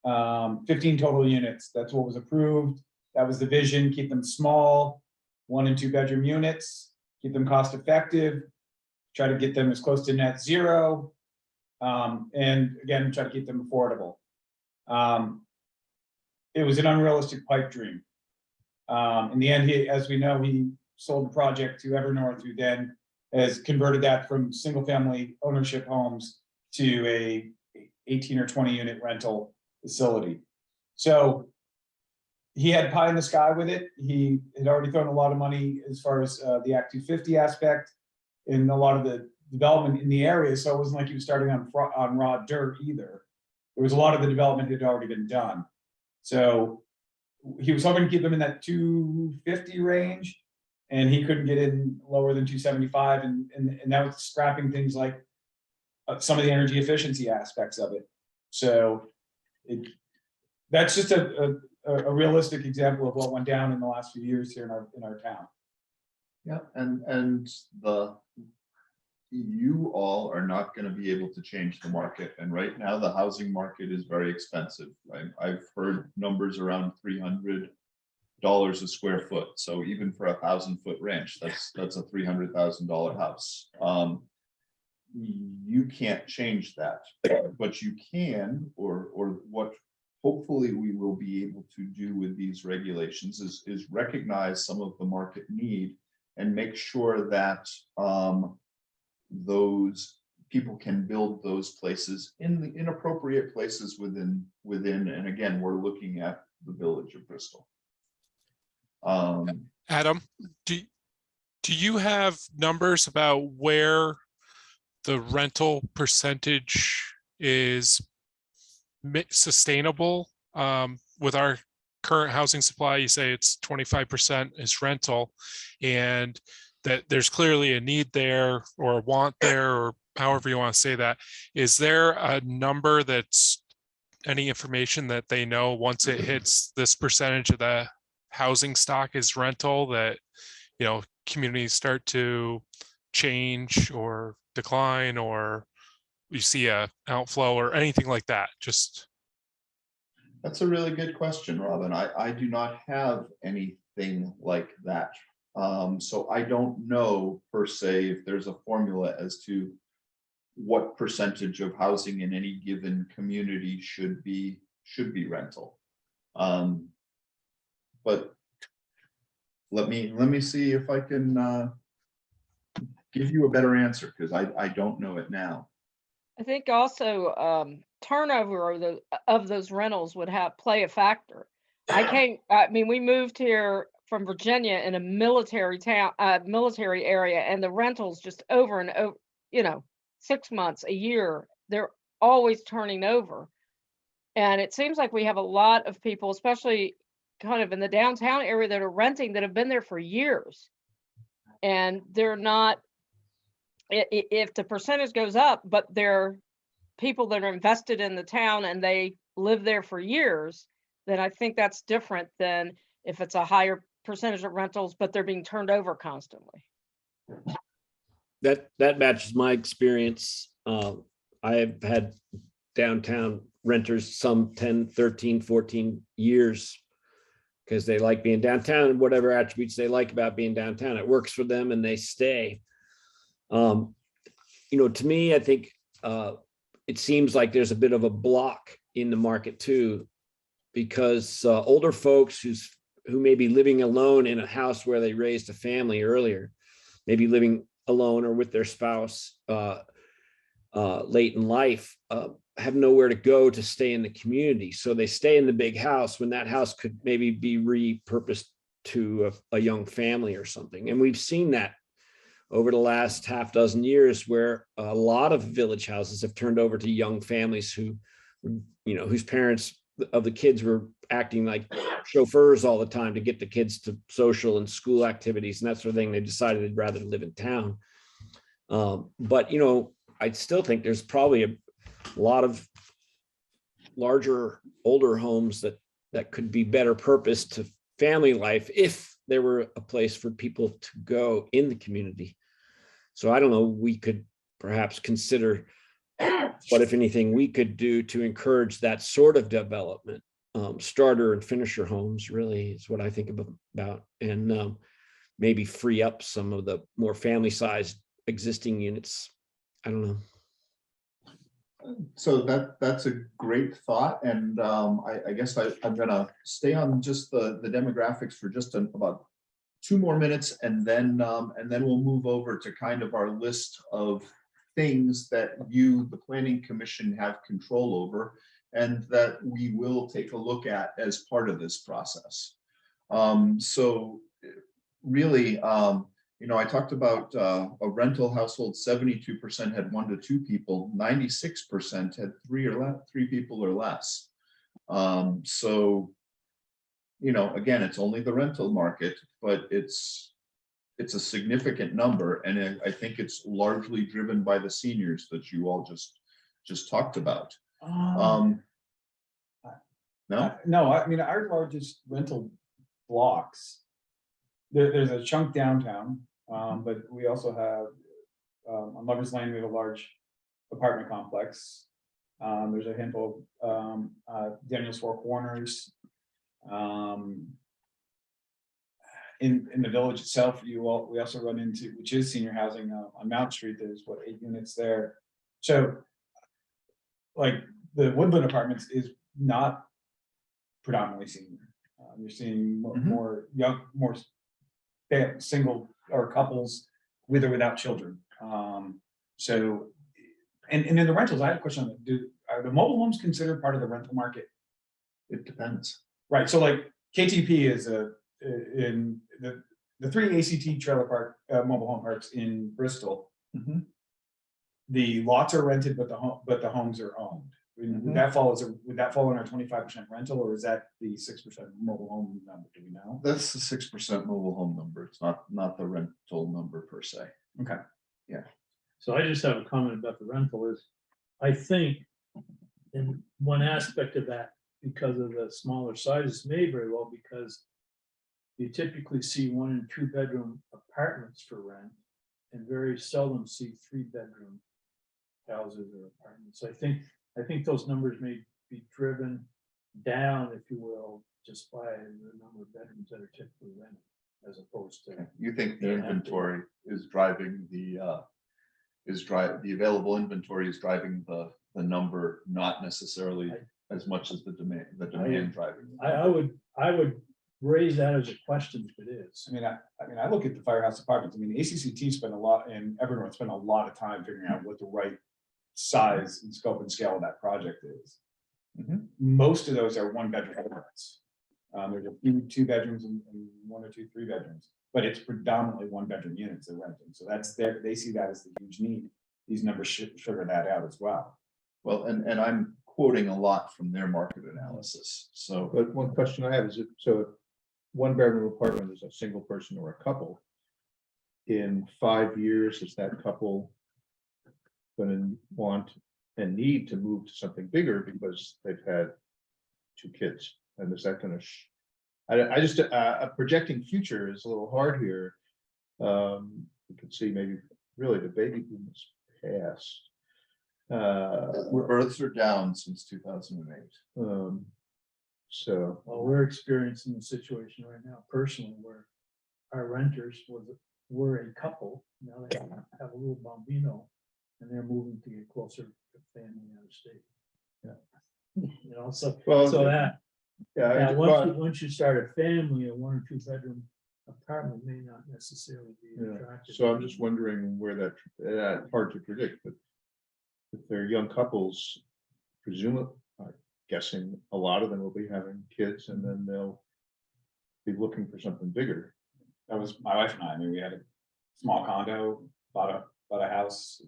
15 total units. That's what was approved. That was the vision. Keep them small, 1 and 2 bedroom units, keep them cost effective, try to get them as close to net zero, and again, try to keep them affordable. it was an unrealistic pipe dream. In the end, as we know, he sold the project to Evernorth, who then has converted that from single family ownership homes to a 18 or 20 unit rental facility. So he had pie in the sky with it. He had already thrown a lot of money as far as the Act 250 aspect in a lot of the development in the area. So it wasn't like he was starting on raw dirt either. There was a lot of the development that had already been done. So he was hoping to keep them in that 250 range, and he couldn't get in lower than 275. And that was scrapping things like some of the energy efficiency aspects of it. So that's just a realistic example of what went down in the last few years here in our town. Yeah, and you all are not going to be able to change the market. And right now, the housing market is very expensive. I've heard numbers around $300 a square foot. So even for 1,000-foot ranch, that's a $300,000 house. You can't change that, but you can, or what hopefully we will be able to do with these regulations is recognize some of the market need and make sure that those people can build those places in the inappropriate places within. And again, we're looking at the village of Bristol. Adam, do you have numbers about where the rental percentage is sustainable with our current housing supply? You say it's 25% is rental, and that there's clearly a need there or a want there, or however you want to say that. Is there a number that's any information that they know once it hits this percentage of the housing stock is rental, that, you know, communities start to change or decline, or you see a outflow or anything like that? Just That's a really good question, Robin. I do not have anything like that. So I don't know per se if there's a formula as to what percentage of housing in any given community should be rental. But let me see if I can give you a better answer, because I don't know it now. I think also turnover of those rentals would play a factor. I mean, we moved here from Virginia in a military town, military area, and the rentals just over and over, 6 months, a year, they're always turning over. And it seems like we have a lot of people, especially kind of in the downtown area, that are renting, that have been there for years. And they're not, if the percentage goes up, but they're people that are invested in the town and they live there for years, then I think that's different than if it's a higher percentage of rentals, but they're being turned over constantly. That matches my experience. I've had downtown renters some 10, 13, 14 years because they like being downtown and whatever attributes they like about being downtown. It works for them and they stay. To me, I think it seems like there's a bit of a block in the market too, because older folks who may be living alone in a house where they raised a family earlier, maybe living alone or with their spouse late in life, have nowhere to go to stay in the community. So they stay in the big house when that house could maybe be repurposed to a young family or something. And we've seen that over the last half dozen years, where a lot of village houses have turned over to young families whose parents of the kids were acting like chauffeurs all the time to get the kids to social and school activities and that sort of thing. They decided they'd rather live in town. But I still think there's probably a lot of larger, older homes that could be better purposed to family life if there were a place for people to go in the community. So I don't know, we could perhaps consider what, if anything, we could do to encourage that sort of development. Starter and finisher homes really is what I think about, and maybe free up some of the more family-sized existing units. I don't know. So that's a great thought, and I guess I'm gonna stay on just the demographics for just about 2 more minutes, and then we'll move over to kind of our list of things that you, the Planning Commission, have control over, and that we will take a look at as part of this process. So really, I talked about a rental household, 72% had 1 to 2 people, 96% had 3 people or less. So, again, it's only the rental market, but it's a significant number, and I think it's largely driven by the seniors that you all just talked about. No, No, I mean, our largest rental blocks, there's a chunk downtown, but we also have, on Lover's Lane, we have a large apartment complex. There's a handful of Daniel's Four Corners. In the village itself, we also run into, which is senior housing on Mount Street. There's 8 units there. So, like, the Woodland Apartments is not predominantly senior. You're seeing more young, more single or couples with or without children. So, and in the rentals, I have a question on that. Are the mobile homes considered part of the rental market? it depends. Right. So, like, KTP is in the 3 ACT trailer park mobile home parks in Bristol. The lots are rented, but the homes are owned. Would that fall in our 25% rental, or is that the 6% mobile home number? Do we know? That's the 6% mobile home number. It's not the rental number per se. Okay. So I just have a comment about the rental is, I think in one aspect of that, because of the smaller sizes, may very well because you typically see 1 and 2 bedroom apartments for rent and very seldom see 3 bedroom houses or apartments. I think those numbers may be driven down, if you will, just by the number of bedrooms that are typically rented, as opposed to. You think the inventory is driving the available inventory is driving the number, not necessarily as much as the demand driving. I would raise that as a question if it is. I mean, I look at the Firehouse Apartments. I mean, ACCT spent a lot, and Evernorth spent a lot of time figuring out what the right size and scope and scale of that project is. Most of those are 1 bedroom apartments. There's a few 2 bedrooms and 1 or 2 3 bedrooms, but it's predominantly 1 bedroom units they're renting. So they see that as the huge need. These numbers sugar that out as well. Well, and I'm quoting a lot from their market analysis. So, But one question I have is, so if 1 bedroom apartment is a single person or a couple, in 5 years, is that couple going to want and need to move to something bigger because they've had 2 kids? And is that going to, I just, projecting future is a little hard here. You can see maybe really the baby boom is past. births are down since 2008. So, Well, we're experiencing a situation right now personally where our renters were a couple. Now they have a little bambino and they're moving to get closer to family out of state. So well, so that yeah, once you start a family, a 1 or 2 bedroom apartment may not necessarily be attractive. so I'm just wondering where that's hard to predict, but if they're young couples, presumably, I'm guessing a lot of them will be having kids and then they'll be looking for something bigger. That was my wife and I. I mean, we had a small condo, bought a house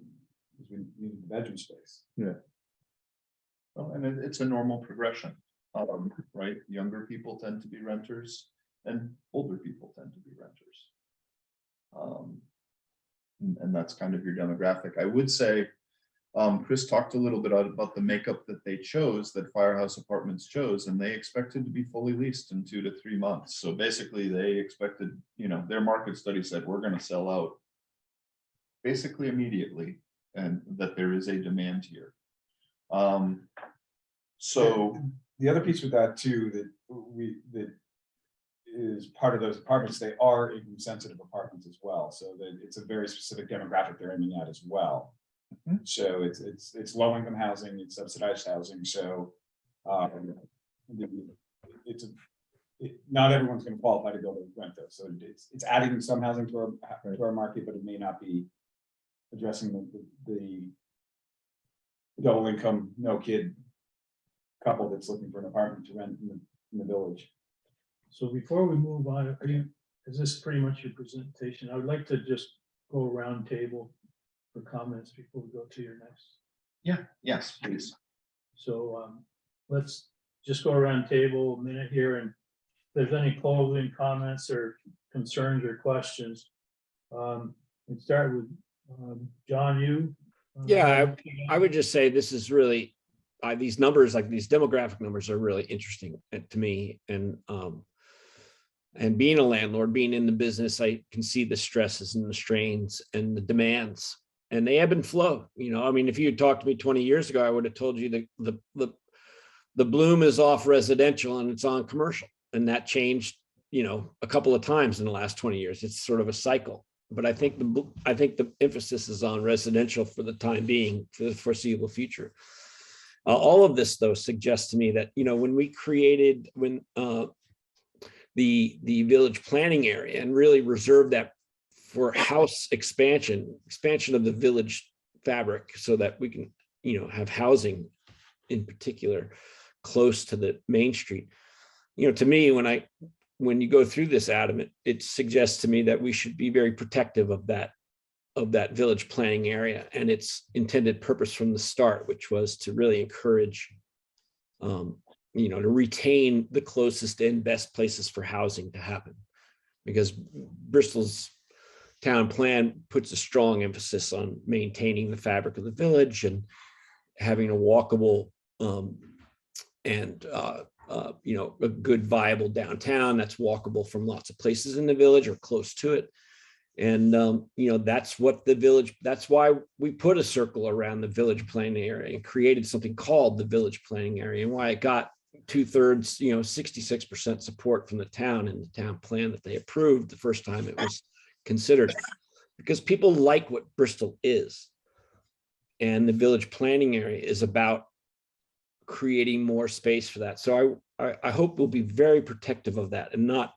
because we needed the bedroom space. Well, and it's a normal progression, right? Younger people tend to be renters and older people tend to be renters. And that's kind of your demographic. I would say, Chris talked a little bit about the makeup that they chose, that Firehouse Apartments chose, and they expected to be fully leased in 2 to 3 months. So basically they expected, their market study said, we're going to sell out basically immediately, and that there is a demand here. So the other piece with that too, that is part of those apartments, they are income sensitive apartments as well. So that it's a very specific demographic they're aiming at as well. Mhm. So it's low income housing, it's subsidized housing, so. It's not everyone's gonna qualify to go to rent though, so it's adding some housing to our market, but it may not be addressing the double income, no kid couple that's looking for an apartment to rent in the village. So before we move on, is this pretty much your presentation? I would like to just go around table for comments before we go to your next. Yeah, yes, please. So let's just go around table a minute here, and if there's any closing comments or concerns or questions. And start with John, you. Yeah, I would just say this is really, these numbers, like these demographic numbers are really interesting to me. And being a landlord, being in the business, I can see the stresses and the strains and the demands, and they ebb and flow. You know, I mean, if you had talked to me 20 years ago, I would have told you that the bloom is off residential and it's on commercial. And that changed, you know, a couple of times in the last 20 years. It's sort of a cycle. But I think the emphasis is on residential for the time being, for the foreseeable future. All of this, though, suggests to me that, you know, when we created the village planning area and really reserved that for house expansion of the village fabric, so that we can, you know, have housing in particular close to the main street. You know, to me, when you go through this, Adam, it suggests to me that we should be very protective of that village planning area and its intended purpose from the start, which was to really encourage, you know, to retain the closest and best places for housing to happen. Because Bristol's town plan puts a strong emphasis on maintaining the fabric of the village and having a walkable you know, a good viable downtown that's walkable from lots of places in the village or close to it. And you know, that's why we put a circle around the village planning area and created something called the village planning area, and why it got 2/3, you know, 66% support from the town in the town plan that they approved the first time it was considered, because people like what Bristol is. And the village planning area is about creating more space for that. So I hope we'll be very protective of that and not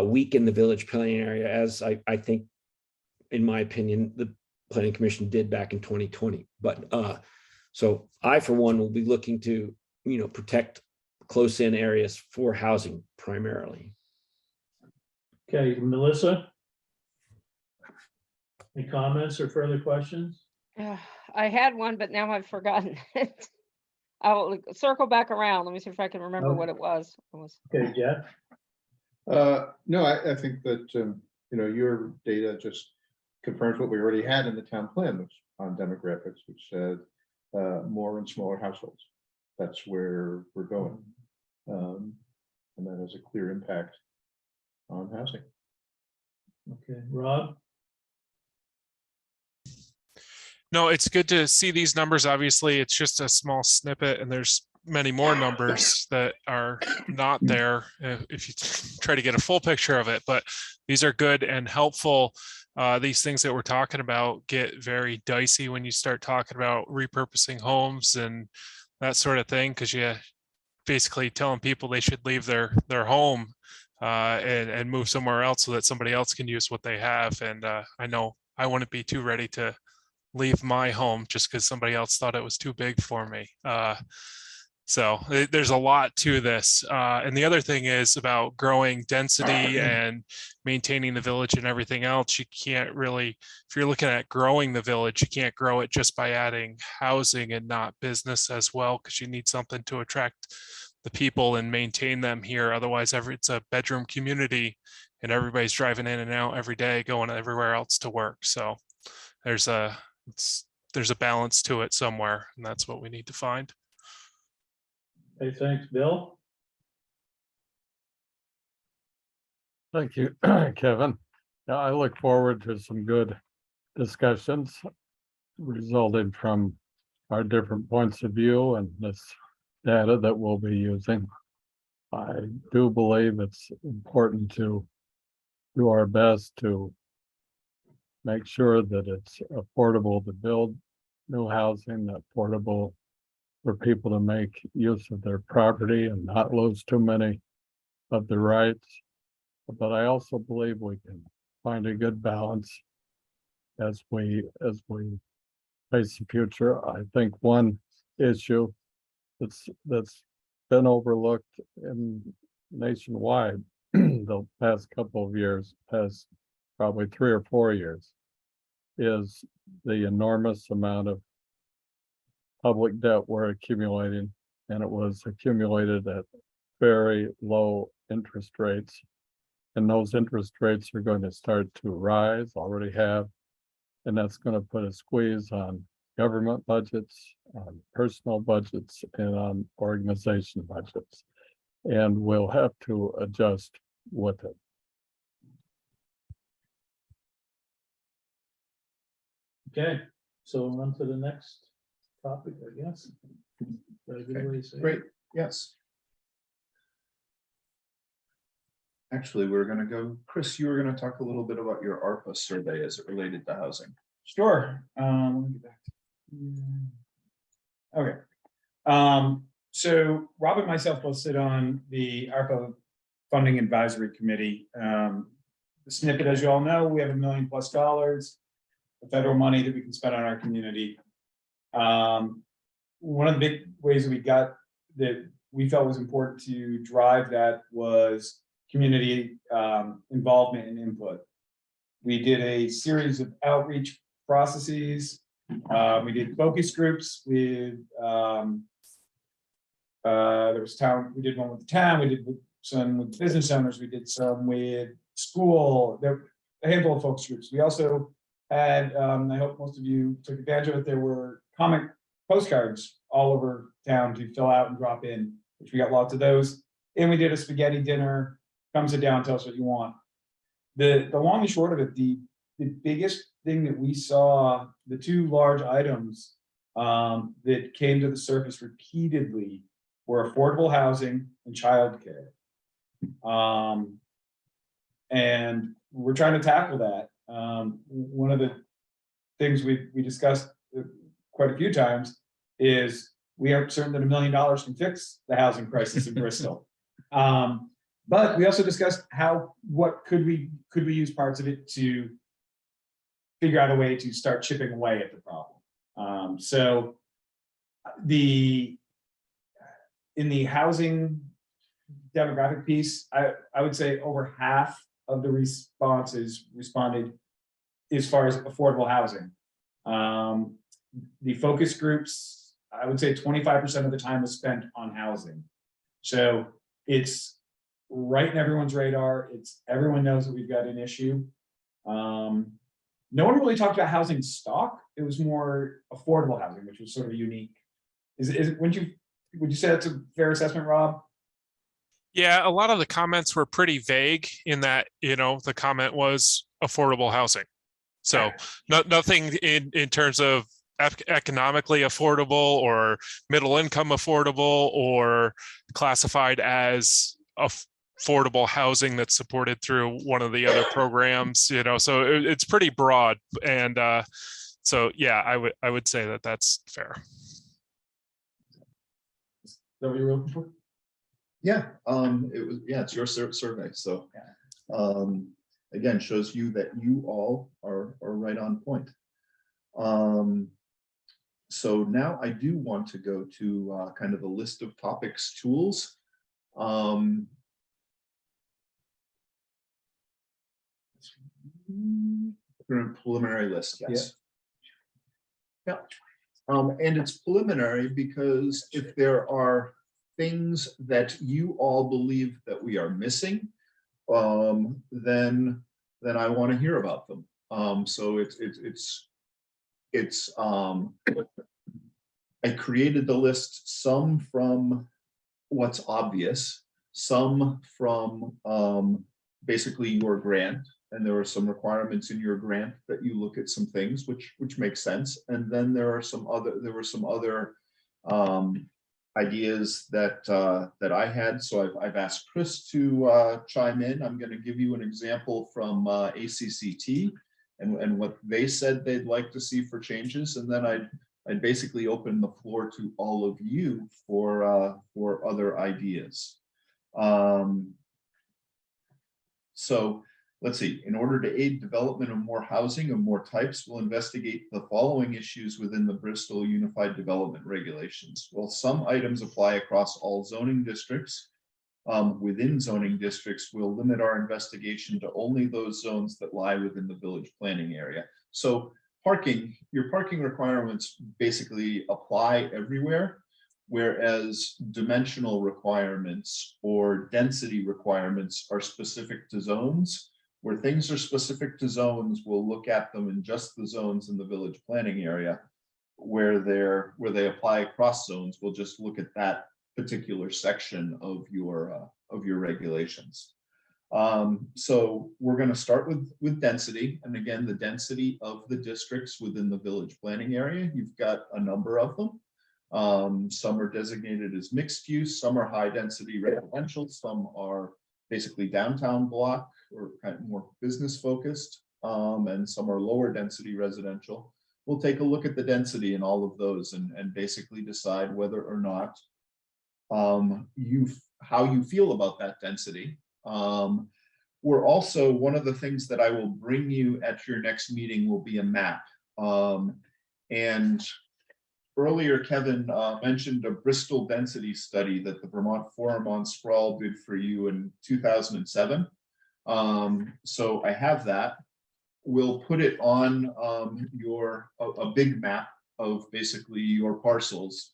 weaken the village planning area, as I think, in my opinion, the Planning Commission did back in 2020. But so I, for one, will be looking to, you know, protect close-in areas for housing primarily. Okay, Melissa? Any comments or further questions? I had one, but now I've forgotten it. I will circle back around. Let me see if I can remember what it was. Okay, Jeff? No, I think that, you know, your data just confirms what we already had in the town plan, which on demographics, which said more and smaller households. That's where we're going. And that has a clear impact on housing. Okay, Rob? No, it's good to see these numbers. Obviously, it's just a small snippet, and there's many more numbers that are not there if you try to get a full picture of it. But these are good and helpful. These things that we're talking about get very dicey when you start talking about repurposing homes and that sort of thing, because you're basically telling people they should leave their home and move somewhere else so that somebody else can use what they have. And I know I wouldn't be too ready to leave my home just because somebody else thought it was too big for me. So there's a lot to this. And the other thing is about growing density and maintaining the village and everything else. You can't really, if you're looking at growing the village, you can't grow it just by adding housing and not business as well, because you need something to attract the people and maintain them here. Otherwise, it's a bedroom community and everybody's driving in and out every day, going everywhere else to work. So there's a balance to it somewhere, and that's what we need to find. Hey, thanks, Bill. Thank you, Kevin. Now, I look forward to some good discussions resulting from our different points of view and this data that we'll be using. I do believe it's important to do our best to make sure that it's affordable to build new housing, affordable for people to make use of their property and not lose too many of the rights. But I also believe we can find a good balance as we face the future. I think one issue that's been overlooked in nationwide the past couple of years, past probably 3 or 4 years, is the enormous amount of public debt we're accumulating, and it was accumulated at very low interest rates. And those interest rates are going to start to rise, already have, and that's going to put a squeeze on government budgets, on personal budgets, and on organization budgets. And we'll have to adjust with it. Okay, so on to the next topic, I guess. Very good way to say it. Great, yes. Actually, we're gonna go, Chris, you were gonna talk a little bit about your ARPA survey as it related to housing. Sure. Let me get back to. Okay. So Rob and myself both sit on the ARPA Funding Advisory Committee. The snippet, as you all know, we have $1 million+ of federal money that we can spend on our community. One of the big ways that we got that we felt was important to drive that was community involvement and input. We did a series of outreach processes. We did focus groups with there was town. We did one with the town. We did some with business owners. We did some with school. There were a handful of focus groups. We also had. I hope most of you took advantage of it. There were comic postcards all over town to fill out and drop in, which we got lots of those. And we did a spaghetti dinner. Come sit down, tell us what you want. The long and short of it, the biggest thing that we saw, the two large items that came to the surface repeatedly were affordable housing and childcare. And we're trying to tackle that. One of the things we discussed quite a few times is we aren't certain that $1 million can fix the housing crisis in Bristol. But we also discussed what could we use parts of it to figure out a way to start chipping away at the problem. So in the housing demographic piece, I would say over half of the responses responded as far as affordable housing. The focus groups, I would say 25% of the time was spent on housing. So it's right in everyone's radar. Everyone knows that we've got an issue. No one really talked about housing stock. It was more affordable housing, which was sort of unique. Would you say that's a fair assessment, Rob? Yeah, a lot of the comments were pretty vague in that, the comment was affordable housing. So nothing in terms of economically affordable or middle income affordable or classified as affordable housing that's supported through one of the other programs, so it's pretty broad. And so, yeah, I would say that that's fair. Is that what you were looking for? Yeah, it's your survey. So again, shows you that you all are right on point. So now I do want to go to kind of a list of topics, tools. Preliminary list, yes. Yeah. And it's preliminary because if there are things that you all believe that we are missing, then I want to hear about them. So I created the list, some from what's obvious, some from basically your grant, and there are some requirements in your grant that you look at some things which make sense, and then there were some other ideas that I had. So I've asked Chris to chime in. I'm going to give you an example from ACCT, and what they said they'd like to see for changes, and then I'd basically open the floor to all of you for other ideas. So let's see, in order to aid development of more housing of more types, we'll investigate the following issues within the Bristol Unified Development Regulations. Well, some items apply across all zoning districts. Within zoning districts, we'll limit our investigation to only those zones that lie within the village planning area. So your parking requirements basically apply everywhere, whereas dimensional requirements or density requirements are specific to zones. Where things are specific to zones, we'll look at them in just the zones in the village planning area. Where they apply across zones, we'll just look at that particular section of your regulations. So we're going to start with density, and again, the density of the districts within the village planning area. You've got a number of them. Some are designated as mixed use, some are high density residential, some are basically downtown block or kind of more business focused, and some are lower density residential. We'll take a look at the density in all of those and basically decide whether or not how you feel about that density. We're also, one of the things that I will bring you at your next meeting will be a map. And earlier, Kevin mentioned a Bristol density study that the Vermont Forum on Sprawl did for you in 2007. So I have that. We'll put it on a big map of basically your parcels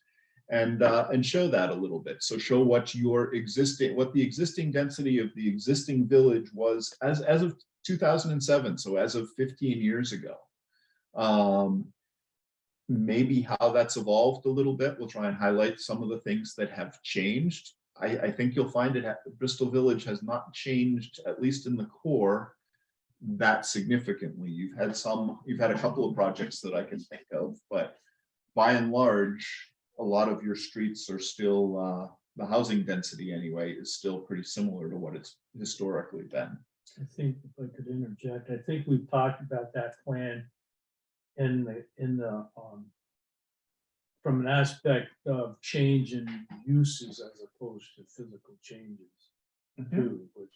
and show that a little bit. So show what the existing density of the existing village was as of 2007. So as of 15 years ago. Maybe how that's evolved a little bit. We'll try and highlight some of the things that have changed. I think you'll find Bristol Village has not changed, at least in the core, that significantly. You've had a couple of projects that I can think of, but by and large, a lot of your streets are still, the housing density anyway, is still pretty similar to what it's historically been. I think if I could interject, I think we've talked about that plan in the from an aspect of change in uses as opposed to physical changes too, which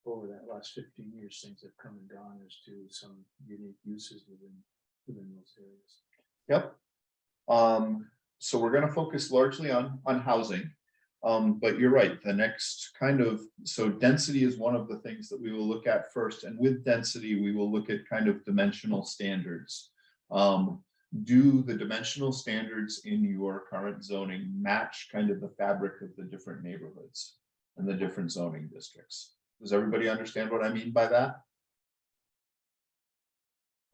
over that last 15 years, things have come and gone as to some unique uses within those areas. Yep. So we're going to focus largely on housing. But you're right, the next so density is one of the things that we will look at first. And with density, we will look at kind of dimensional standards. Do the dimensional standards in your current zoning match kind of the fabric of the different neighborhoods and the different zoning districts? Does everybody understand what I mean by that?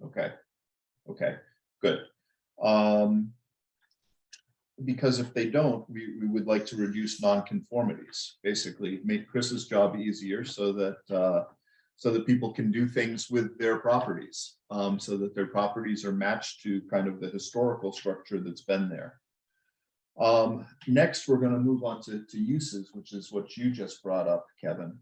Okay, good. Because if they don't, we would like to reduce nonconformities, basically make Chris's job easier so that people can do things with their properties, so that their properties are matched to kind of the historical structure that's been there. Next, we're going to move on to uses, which is what you just brought up, Kevin.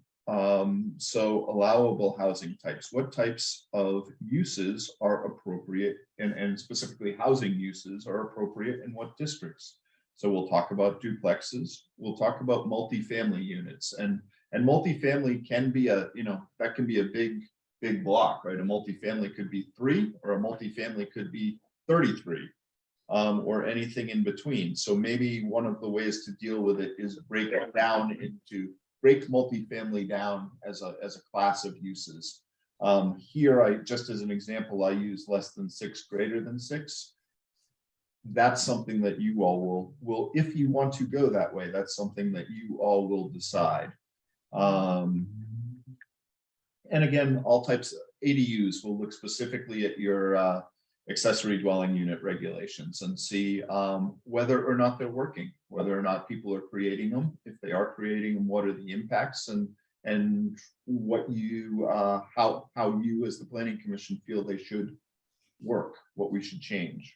So allowable housing types. What types of uses are appropriate, and specifically housing uses are appropriate in what districts? So we'll talk about duplexes. We'll talk about multifamily units, and multifamily can be that can be a big block, right? A multifamily could be 3, or a multifamily could be 33, or anything in between. So maybe one of the ways to deal with it is break multifamily down as a class of uses. Here, just as an example, I use less than 6, greater than 6. That's something that you all will, if you want to go that way, that's something that you all will decide. And again, all types of ADUs will look specifically at your accessory dwelling unit regulations and see whether or not they're working, whether or not people are creating them. If they are creating them, what are the impacts, and what you how you as the Planning Commission feel they should work, what we should change.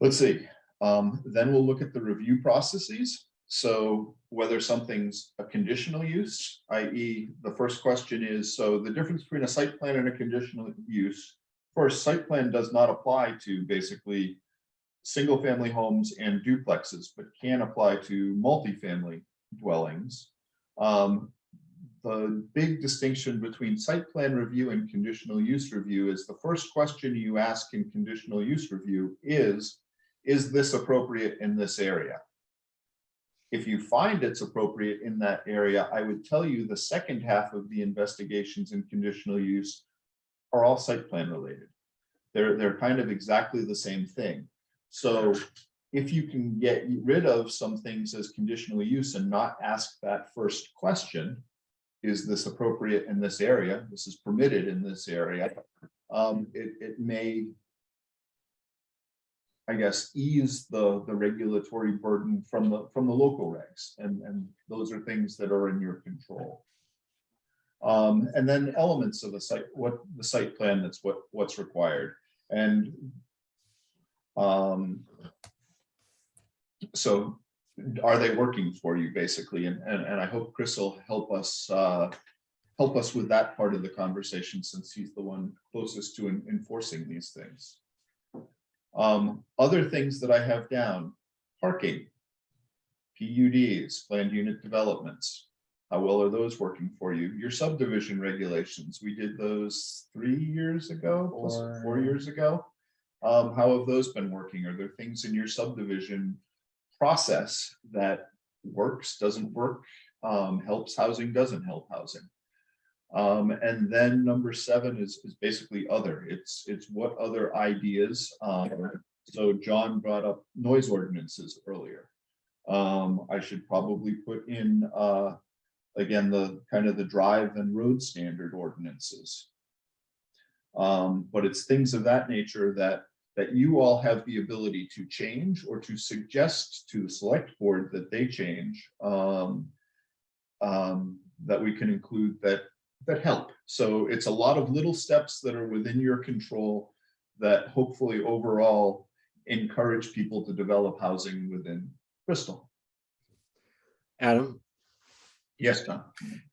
Let's see. Then we'll look at the review processes. So whether something's a conditional use, i.e. the first question is, so the difference between a site plan and a conditional use. First, site plan does not apply to basically single family homes and duplexes, but can apply to multifamily dwellings. The big distinction between site plan review and conditional use review is the first question you ask in conditional use review is this appropriate in this area? If you find it's appropriate in that area, I would tell you the second half of the investigations in conditional use are all site plan related. They're kind of exactly the same thing. So if you can get rid of some things as conditional use and not ask that first question, is this appropriate in this area? This is permitted in this area. It may, I guess, ease the regulatory burden from the local regs, and those are things that are in your control. And then elements of the site, what the site plan, that's what's required. And so are they working for you, basically? And I hope Chris will help us with that part of the conversation, since he's the one closest to enforcing these things. Other things that I have down: parking, PUDs, planned unit developments. How well are those working for you? Your subdivision regulations, we did those 3 years ago, plus 4 years ago. How have those been working? Are there things in your subdivision process that works, doesn't work, helps housing, doesn't help housing? And then number 7 is basically other. It's what other ideas. So John brought up noise ordinances earlier. I should probably put in again the kind of the drive and road standard ordinances. But it's things of that nature that you all have the ability to change or to suggest to the select board that they change, that we can include that help. So it's a lot of little steps that are within your control that hopefully overall encourage people to develop housing within Bristol. Adam? Yes, John.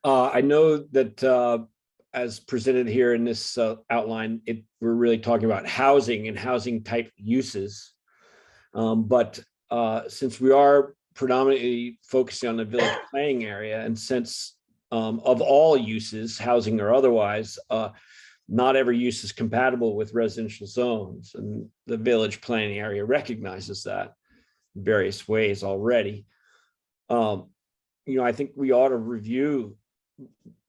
I know that as presented here in this outline, we're really talking about housing and housing type uses. But since we are predominantly focusing on the village planning area, and since of all uses, housing or otherwise, not every use is compatible with residential zones, and the village planning area recognizes that in various ways already. I think we ought to review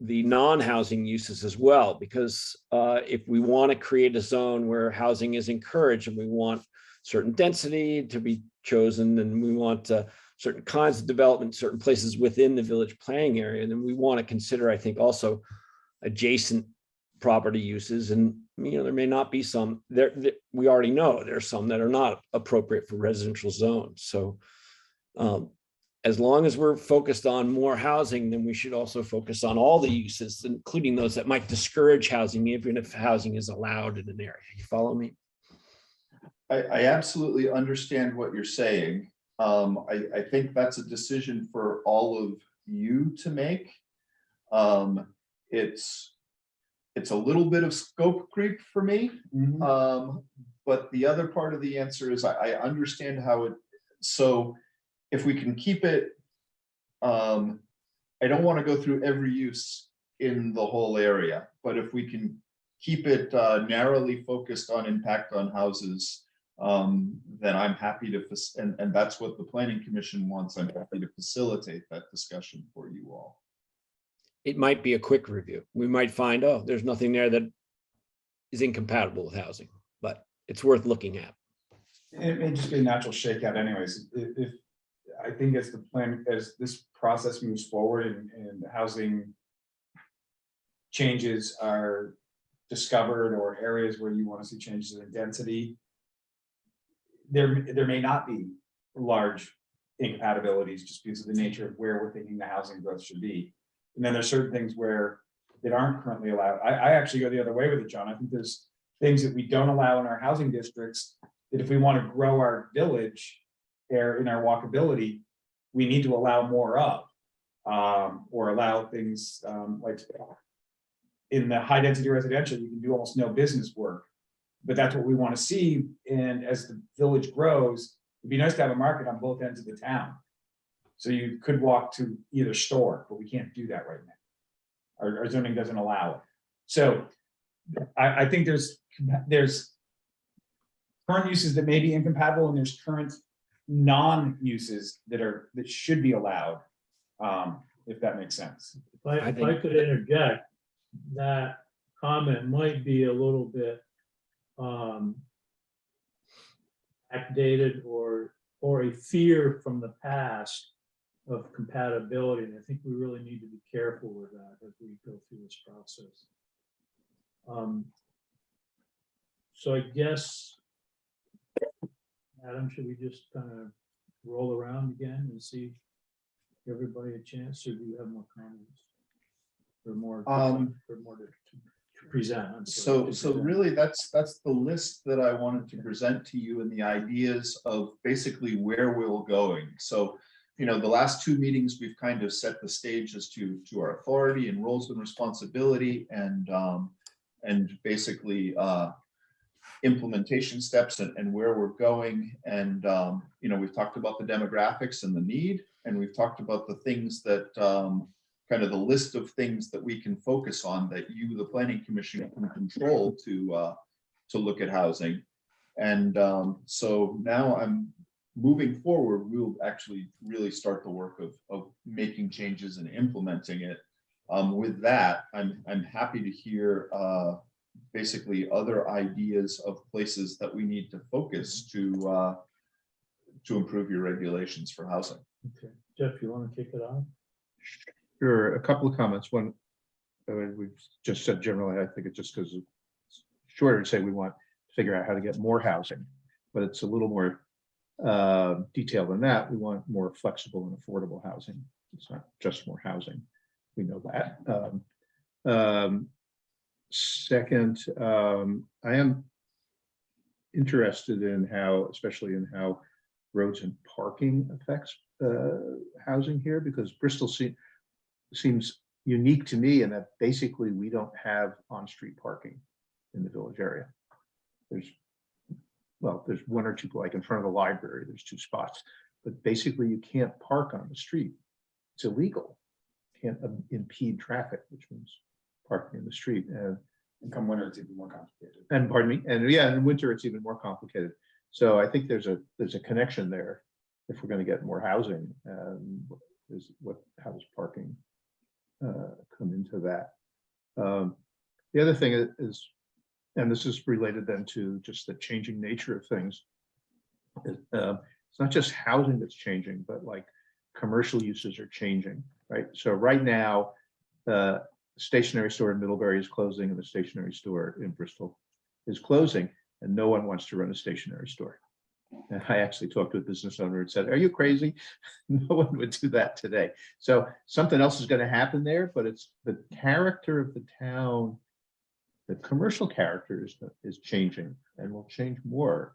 the non-housing uses as well, because if we want to create a zone where housing is encouraged and we want certain density to be chosen, and we want certain kinds of development, certain places within the village planning area, then we want to consider, I think, also adjacent property uses. And there may not be some there. We already know there's some that are not appropriate for residential zones. So as long as we're focused on more housing, then we should also focus on all the uses, including those that might discourage housing, even if housing is allowed in an area. You follow me? I absolutely understand what you're saying. I think that's a decision for all of you to make. It's a little bit of scope creep for me. But the other part of the answer is I understand how it, so if we can keep it, I don't want to go through every use in the whole area, but if we can keep it narrowly focused on impact on houses, then I'm happy to, and that's what the Planning Commission wants. I'm happy to facilitate that discussion for you all. It might be a quick review. We might find, oh, there's nothing there that is incompatible with housing, but it's worth looking at. It may just be a natural shakeout anyways. If I think as this process moves forward and housing changes are discovered, or areas where you want to see changes in density, there may not be large incompatibilities just because of the nature of where we're thinking the housing growth should be. And then there's certain things where that aren't currently allowed. I actually go the other way with it, John. I think there's things that we don't allow in our housing districts that if we want to grow our village in our walkability, we need to allow more of. Or allow things, like in the high density residential, you can do almost no business work. But that's what we want to see. And as the village grows, it'd be nice to have a market on both ends of the town. So you could walk to either store, but we can't do that right now. Our zoning doesn't allow it. So I think there's current uses that may be incompatible, and there's current non-uses that should be allowed. If that makes sense. If I could interject, that comment might be a little bit backdated or a fear from the past of compatibility. And I think we really need to be careful with that as we go through this process. So I guess, Adam, should we just kind of roll around again and see everybody a chance, or do you have more comments? Or more, to present? I'm sorry, So really, that's the list that I wanted to present to you, and the ideas of basically where we're going. So, the last two meetings, we've kind of set the stage as to our authority and roles and responsibility, and basically implementation steps and where we're going. And we've talked about the demographics and the need, and we've talked about the things that kind of the list of things that we can focus on, that you, the planning commission, can control to look at housing. And so now I'm moving forward, we'll actually really start the work of making changes and implementing it. With that, I'm happy to hear basically other ideas of places that we need to focus to improve your regulations for housing. Okay, Jeff, you want to kick it off? Sure, a couple of comments. One, we've just said generally, I think it's just because it's shorter to say we want to figure out how to get more housing, but it's a little more detailed than that. We want more flexible and affordable housing. It's not just more housing. We know that. Second, I am interested in how, especially in how roads and parking affects housing here, because Bristol seems unique to me in that basically we don't have on-street parking in the village area. There's one or two, like in front of the library, there's 2 spots, but basically you can't park on the street. It's illegal. Can't impede traffic, which means parking in the street. And come winter, it's even more complicated. And pardon me, and yeah, in winter it's even more complicated. So I think there's a connection there. If we're going to get more housing, how does parking come into that? The other thing is, and this is related then to just the changing nature of things. It's not just housing that's changing, but like commercial uses are changing, right? So right now, the stationery store in Middlebury is closing, and the stationery store in Bristol is closing, and no one wants to run a stationery store. And I actually talked to a business owner and said, "Are you crazy? No one would do that today." So something else is going to happen there, but it's the character of the town. The commercial character is changing and will change more.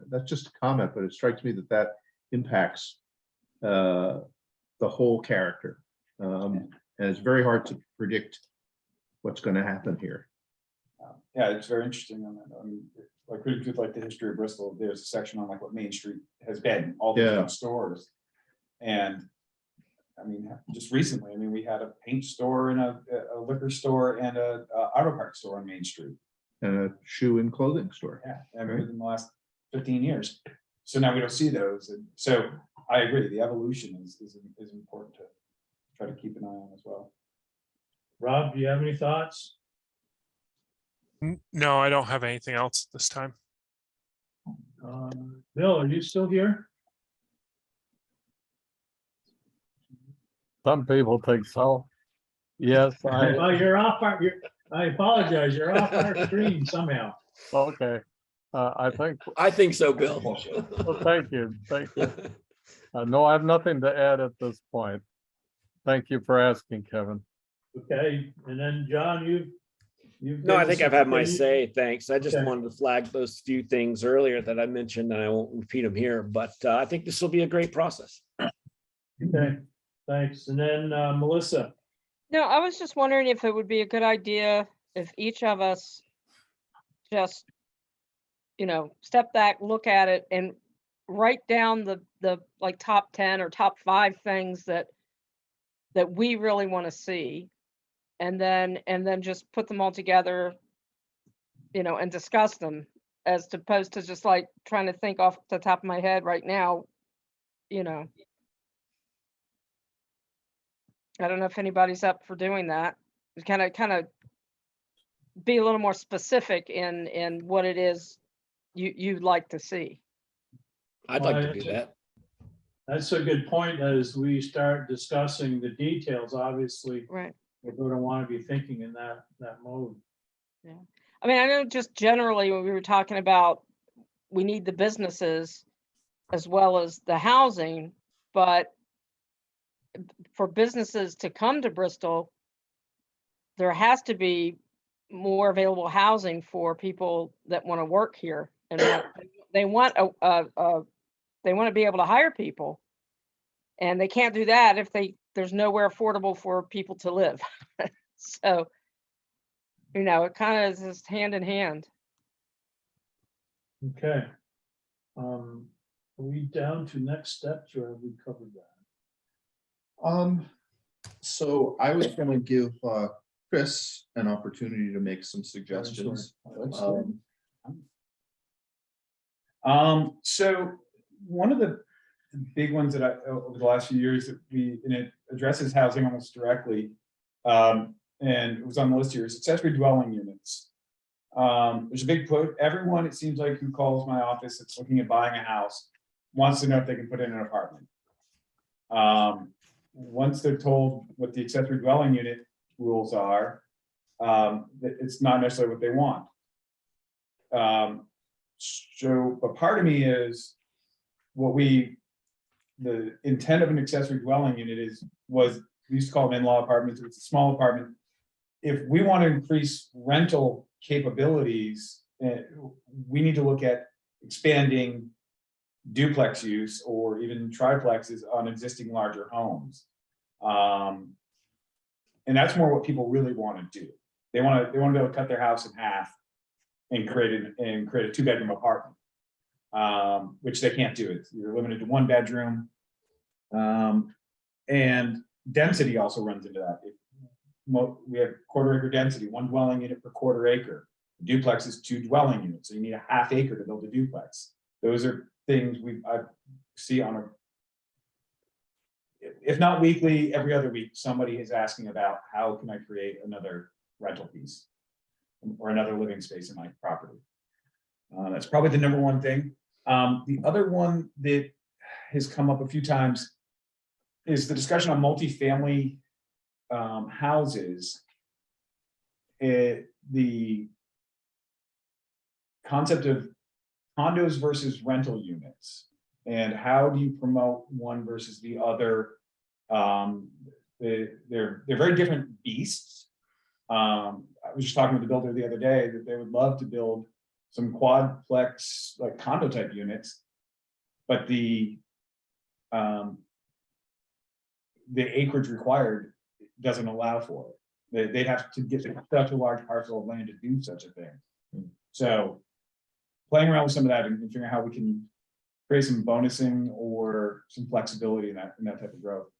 That's just a comment, but it strikes me that impacts the whole character. And it's very hard to predict what's going to happen here. Yeah, it's very interesting on that. Like with like the history of Bristol, there's a section on like what Main Street has been, all the different stores. And I mean, just recently, we had a paint store and a liquor store and a auto parts store on Main Street. And a shoe and clothing store. Yeah, in the last 15 years. So now we don't see those. And so I agree, the evolution is important to try to keep an eye on as well. Rob, do you have any thoughts? No, I don't have anything else this time. Bill, are you still here? Some people think so. Yes, Well, you're off I apologize, you're off our screen somehow. okay. I think so, Bill. well, thank you. No, I have nothing to add at this point. Thank you for asking, Kevin. Okay, and then John, you've No, I think I've had my given- say. Thanks. I just Okay. wanted to flag those few things earlier that I mentioned, and I won't repeat them here, but I think this will be a great process. Okay, thanks. And then Melissa, No, I was just wondering if it would be a good idea if each of us just, step back, look at it and write down the like top 10 or top 5 things that we really want to see. And then just put them all together, and discuss them as opposed to just like trying to think off the top of my head right now, I don't know if anybody's up for doing that. Kind of be a little more specific in what it is you'd like to see. I'd like to do that. that's a good point. As we start discussing the details, obviously, Right. we're going to want to be thinking in that mode. I mean, I know just generally when we were talking about, we need the businesses as well as the housing, but for businesses to come to Bristol, there has to be more available housing for people that want to work here and they want they want to be able to hire people, and they can't do that if there's nowhere affordable for people to live. So, it kind of is just hand in hand. Okay. Are we down to next steps or have we covered that? So I was gonna give Chris an opportunity to make some suggestions. So one of the big ones that over the last few years and it addresses housing almost directly, and it was on the list here, is accessory dwelling units. There's a big put, everyone, it seems like, who calls my office that's looking at buying a house wants to know if they can put in an apartment. Once they're told what the accessory dwelling unit rules are, it's not necessarily what they want. So, but part of me is the intent of an accessory dwelling unit we used to call them in-law apartments. It's a small apartment. If we want to increase rental capabilities, we need to look at expanding duplex use or even triplexes on existing larger homes. And that's more what people really want to do. They want to be able to cut their house in half and create a 2-bedroom apartment, which they can't do. You're limited to 1 bedroom. And density also runs into that. We have 1/4 acre density, 1 dwelling unit per 1/4 acre. A duplex is 2 dwelling units, so you need a 1/2 acre to build a duplex. Those are things I see on if not weekly, every other week, somebody is asking about how can I create another rental piece or another living space in my property. That's probably the number one thing. The other one that has come up a few times is the discussion on multifamily houses. The concept of condos versus rental units, and how do you promote one versus the other? They're very different beasts. I was just talking with the builder the other day that they would love to build some quadplex, like condo type units, but the acreage required doesn't allow for it. They'd have to get such a large parcel of land to do such a thing. So playing around with some of that and figuring out how we can create some bonusing or some flexibility in that type of growth.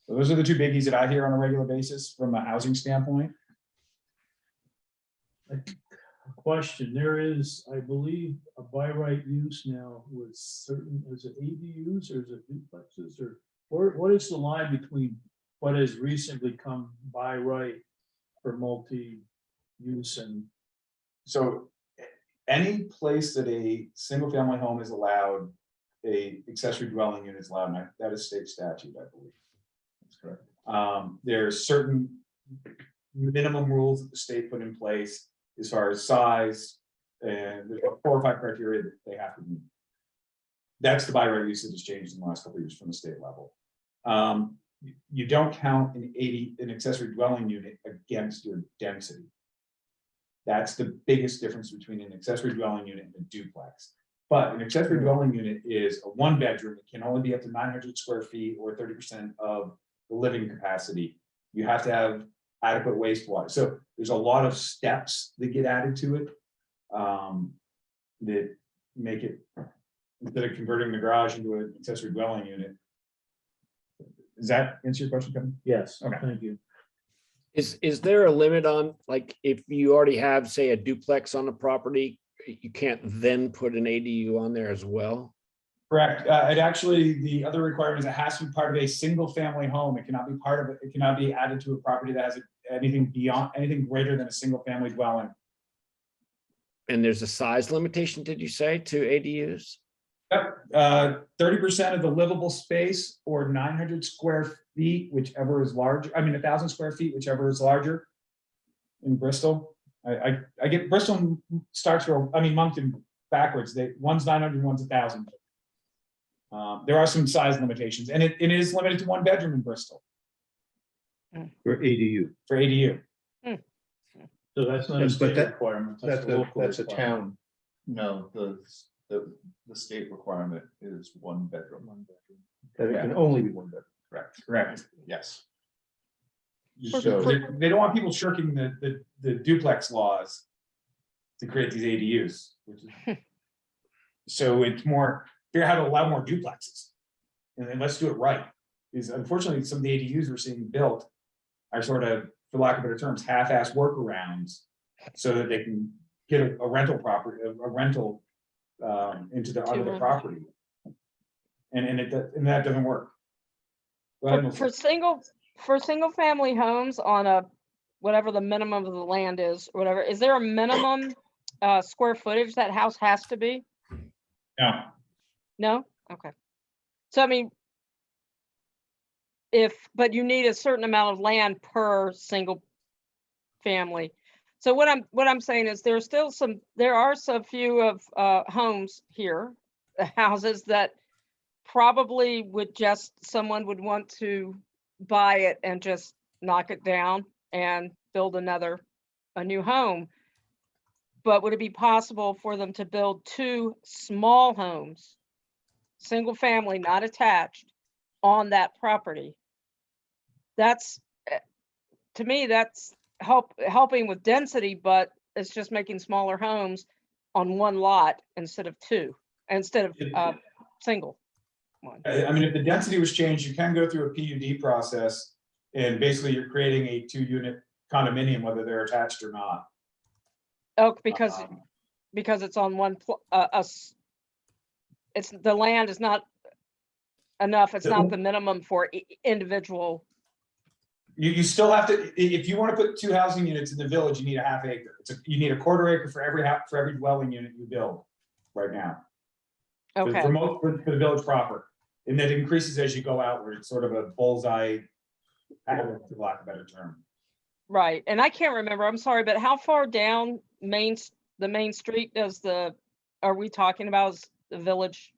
So those are the 2 biggies that I hear on a regular basis from a housing standpoint. Question, there is, I believe, a by right use now with certain, is it ADUs or is it duplexes or what is the line between what has recently come by right for multi-use and? So any place that a single family home is allowed, a accessory dwelling unit is allowed, and that is state statute, I believe. That's correct. There are certain minimum rules that the state put in place as far as size, and there's 4 or 5 criteria that they have to meet. That's the by right use that has changed in the last couple of years from the state level. You don't count an accessory dwelling unit against your density. That's the biggest difference between an accessory dwelling unit and a duplex. But an accessory dwelling unit is a 1 bedroom. It can only be up to 900 square feet or 30% of the living capacity. You have to have adequate wastewater. So there's a lot of steps that get added to it. That make it, instead of converting the garage into an accessory dwelling unit. Does that answer your question, Kevin? Yes, Okay. thank you. Is there a limit on, like, if you already have, say, a duplex on the property, you can't then put an ADU on there as well? Correct. It actually, the other requirement is it has to be part of a single family home. It cannot be part of it. It cannot be added to a property that has anything beyond, anything greater than a single family dwelling. And there's a size limitation, did you say, to ADUs? Yep, 30% of the livable space or 900 square feet, whichever is larger. I mean, 1,000 square feet, whichever is larger. In Bristol, I get Bristol starts from, I mean, Moncton backwards. One's 900, one's 1,000. There are some size limitations, and it is limited to 1 bedroom in Bristol For ADU. for ADU. So that's not a But state that- requirement. That's a local a requirement. town. No, the state requirement is 1 bedroom. That it Yeah. can only be 1 bedroom. Correct. Yes. So they don't want people shirking the duplex laws to create these ADUs, which is. So it's more, figure out how to allow more duplexes. And then let's do it right. Because unfortunately, some of the ADUs we're seeing built are sort of, for lack of better terms, half-ass workarounds. So that they can get a rental property, a rental onto the property. And that doesn't work. Go ahead, Melissa. For single family homes on a, whatever the minimum of the land is, or whatever, is there a minimum square footage that house has to be? No. No? Okay. So I mean, but you need a certain amount of land per single family. So what I'm saying is there are some few of homes here, houses that probably someone would want to buy it and just knock it down and build a new home. But would it be possible for them to build 2 small homes, single family, not attached, on that property? That's, to me, that's helping with density, but it's just making smaller homes on 1 lot instead of 2, instead of single one. I mean, if the density was changed, you can go through a PUD process, and basically you're creating a 2-unit condominium, whether they're attached or not. Oh, because it's on one, it's, the land is not enough. It's not the minimum for individual. You still have to, if you want to put 2 housing units in the village, you need a ½ acre. You need a ¼ acre for every dwelling unit you build right now. Okay. For the village proper. And then it increases as you go outward. It's sort of a bullseye, for lack of a better term. Right. And I can't remember, I'm sorry, but how far down the main street are we talking about, is the village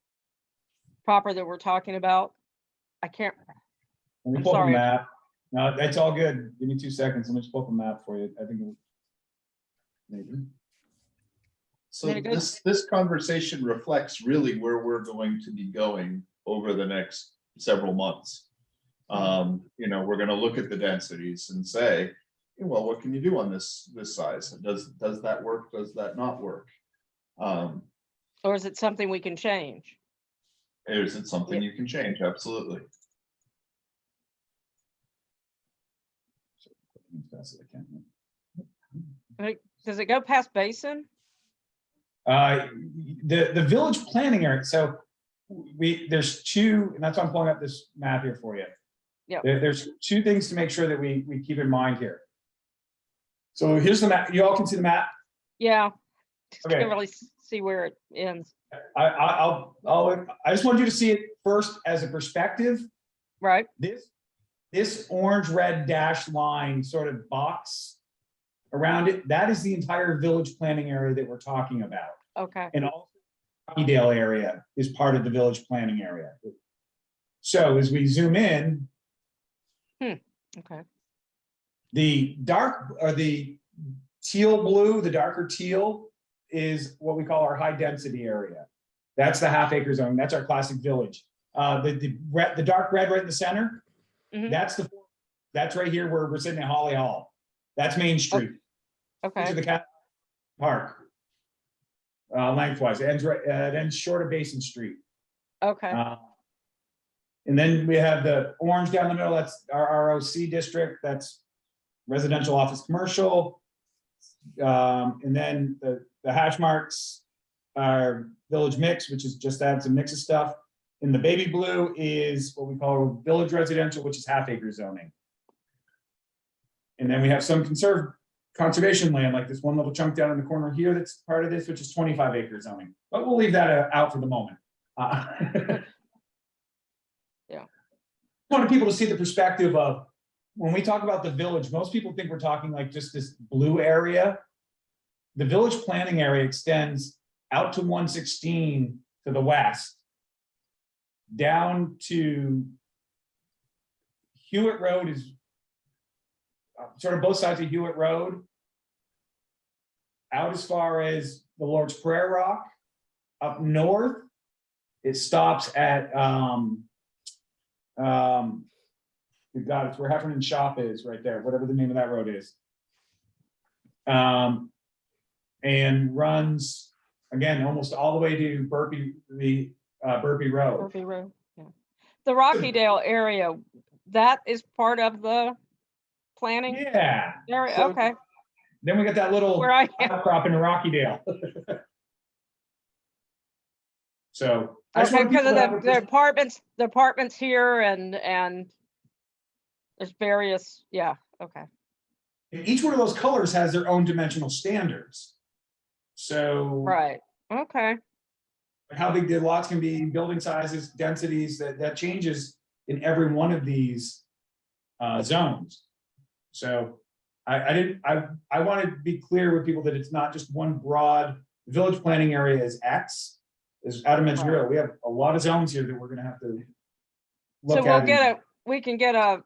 proper that we're talking about? I can't. Let me I'm pull up a sorry. map. No, that's all good. Give me 2 seconds. Let me just pull up a map for you. I think. Maybe. So There it this conversation reflects really where we're going to be going over the next several months. We're going to look at the densities and say, well, what can you do on this size? Does that work? Does that not work? Or is it something we can change? Is it something you can change? Absolutely. Does it go past Basin? The village planning area, so there's 2, and that's why I'm pulling up this map here for you. Yeah. There's 2 things to make sure that we keep in mind here. So here's the map. You all can see the map? Yeah. Okay. Can't really see where it ends. I just wanted you to see it first as a perspective. Right. This orange red dashed line sort of box around it, that is the entire village planning area that we're talking about. Okay. And also Rockydale area is part of the village planning area. So as we zoom in, Okay. the teal blue, the darker teal is what we call our high density area. That's the half acre zone. That's our classic village. The dark red right in the center, Mhm. that's right here where we're sitting at Holly Hall. That's Main Street. To Okay, the cat park. Lengthwise, it ends short of Basin Street. okay, And then we have the orange down the middle, that's our ROC district, that's residential office commercial. And then the hash marks are village mix, which is just adds a mix of stuff. And the baby blue is what we call village residential, which is half acre zoning. And then we have some conservation land, like this one little chunk down in the corner here that's part of this, which is 25 acre zoning. But we'll leave that out for the moment. Yeah. Wanted people to see the perspective of when we talk about the village, most people think we're talking like just this blue area. The village planning area extends out to 116 to the west, down to Hewitt Road is sort of both sides of Hewitt Road, out as far as the Lord's Prayer Rock. Up north, it stops at we've got it's where Heffernan Shop is right there, whatever the name of that road is. And runs again almost all the way to Burpee, Burpee Road. Murphy Road, yeah. The Rockydale area, that is part of the planning Yeah. area, So- okay, Then we got that little where I am, outcrop in Rockydale. So. I just okay, want because people of to have the apartments here and there's various, yeah, okay, and each one of those colors has their own dimensional standards. So. right, okay, How big the lots can be, building sizes, densities, that changes in every one of these zones. So I want to be clear with people that it's not just one broad, village planning area is X. As Adam mentioned earlier, we have a lot of zones here that we're gonna have to so look we'll at. get we can get a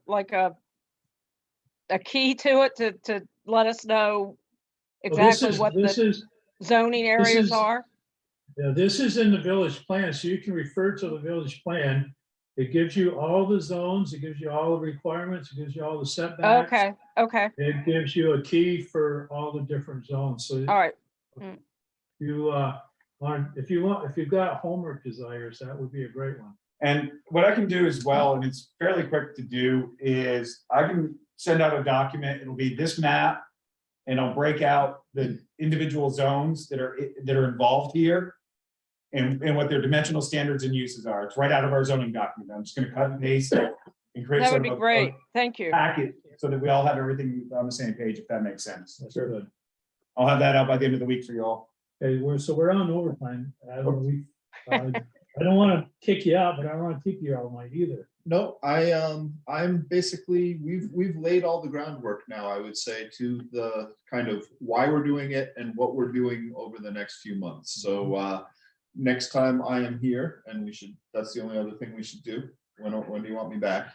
key to it to let us know exactly what This the is, zoning areas is- are. yeah, this is in the village plan, so you can refer to the village plan. It gives you all the zones, it gives you all the requirements, it gives you all the setbacks. Okay, okay, It gives you a key for all the different zones, so all right, if you've got homework desires, that would be a great one. And what I can do as well, and it's fairly quick to do, is I can send out a document, it'll be this map. And I'll break out the individual zones that are involved here. And what their dimensional standards and uses are. It's right out of our zoning document. I'm just gonna cut and paste and create that would sort be of a great, thank you. packet so that we all have everything on the same page, if that makes sense. That's good. I'll have that out by the end of the week for you all. Okay, we're on overtime. I don't want to kick you out, but I don't want to keep you all night either. No, I'm basically, we've laid all the groundwork now, I would say, to the kind of why we're doing it and what we're doing over the next few months. So next time I am here, and that's the only other thing we should do. When do you want me back?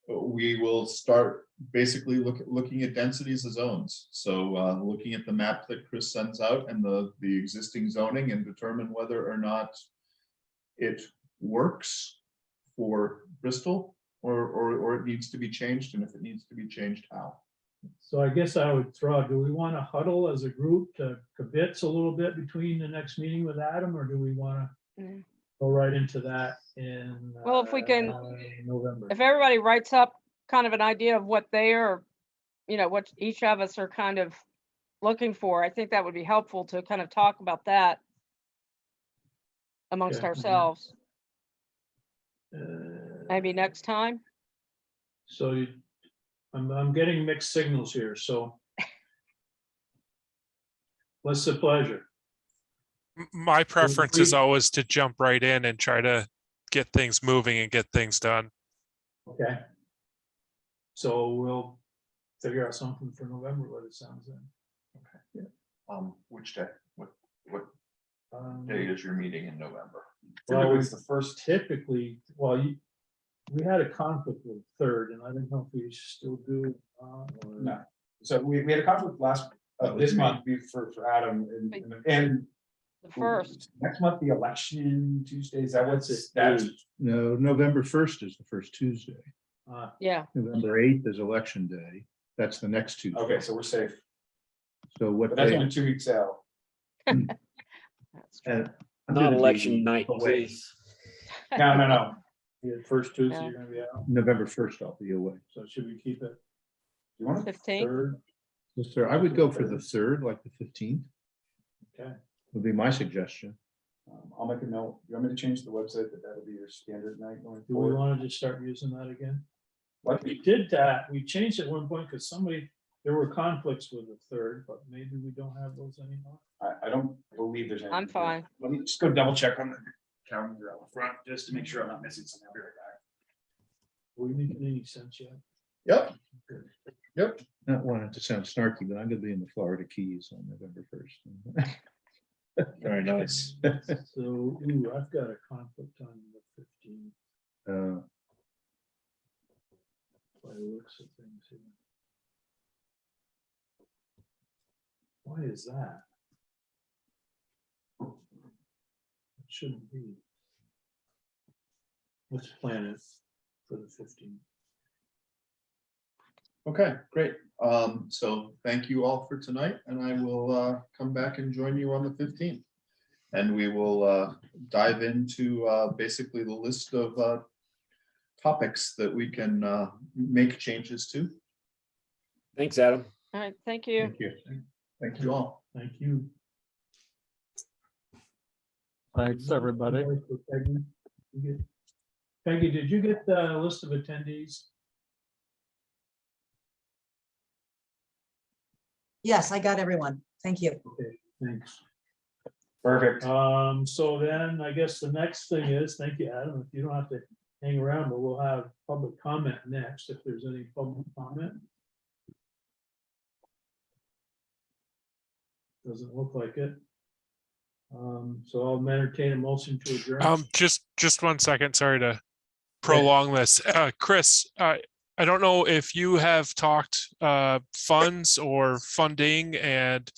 We will start basically looking at densities of zones. So looking at the map that Chris sends out and the existing zoning and determine whether or not it works for Bristol or it needs to be changed, and if it needs to be changed, how. So I guess I would throw, do we want to huddle as a group to kibitz a little bit between the next meeting with Adam, or do we want to go right into that in Well, if we can- November? If everybody writes up kind of an idea of what they are, what each of us are kind of looking for, I think that would be helpful to kind of talk about that amongst Okay. ourselves, Uh, maybe next time. So I'm getting mixed signals here, so. What's the pleasure? My preference is we- always to jump right in and try to get things moving and get things done. Okay. So we'll figure out something for November, what it sounds like. Which day? What Um, day is your meeting in November? Well, Typically, it's the first. Typically, well, we had a conflict with third, and I don't know if we still do. Or- No. So we had a conflict this month for Adam and The first. Next month, the election Tuesday, is that what's, That's it. that's, No, November 1st is the first Tuesday. Yeah, November 8th is election day. That's the next Tuesday. okay, so we're safe, So what but that's day? only 2 weeks out. that's true. And I'm Not gonna be election night, away. please. No. The first Tuesday, Yeah. you're gonna be out, November 1st, I'll be away. so should we keep it You want to? 15th. third? Sir, I would go for the 3rd, like the 15th, Okay, would be my suggestion. I'll make a note. You want me to change the website, that that'll be your standard night going do we forward? want to just start using that again? What? We did that, we changed it at one point because there were conflicts with the third, but maybe we don't have those anymore. I don't believe there's any. I'm fine. Let me just go double check on the calendar out front, just to make sure I'm not missing something. I'll be right back. Are we making any sense yet? Yep. Not wanting to sound snarky, but I'm gonna be in the Florida Keys on November 1st. Very nice. So, ooh, I've got a conflict on the 15th. By the looks of things here. Why is that? It shouldn't be. Let's plan it for the 15th. Okay, great. So thank you all for tonight, and I will come back and join you on the 15th. And we will dive into basically the list of topics that we can make changes to. Thanks, Adam. All right, thank you. Thank you. Thank you all. Thank you. Thanks, everybody. Peggy, Peggy, did you get the list of attendees? Yes, I got everyone. Thank you. Okay, thanks. Perfect. So then I guess the next thing is, thank you, Adam, if you don't have to hang around, but we'll have public comment next, if there's any public comment. Doesn't look like it. So I'll entertain a motion to adjourn. Just 1 second, sorry to prolong this. Chris, I don't know if you have talked funds or funding and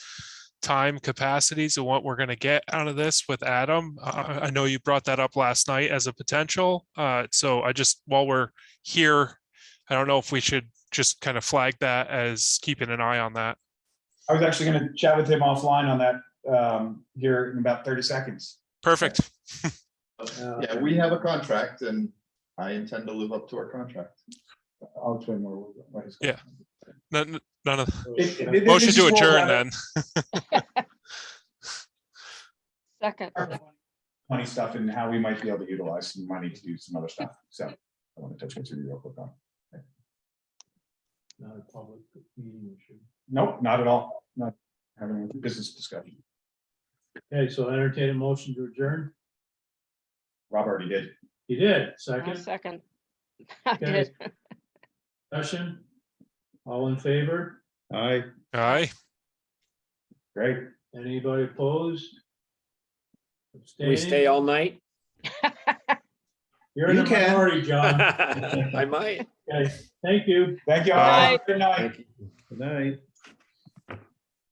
time capacities and what we're going to get out of this with Adam. I know you brought that up last night as a potential. So I just, while we're here, I don't know if we should just kind of flag that as keeping an eye on that. I was actually gonna chat with him offline on that here in about 30 seconds. Perfect. Yeah, we have a contract, and I intend to live up to our contract. I'll explain more. what he's- Yeah. None of This motion is to more adjourn about then. Second. Money stuff and how we might be able to utilize some money to do some other stuff. So I want to touch base with you real quick on. Not a public meeting issue. Nope, not at all. Not having a business discussion. Okay, so entertain a motion to adjourn. Rob already did. You did, I second, second. I Okay. did. discussion. All in favor? Aye. Aye. Great. Anybody opposed? Can we stay all night? You're in You the can. minority, John. I might. Okay, thank you. Thank you all. Bye. Good night. Thank you. Good night.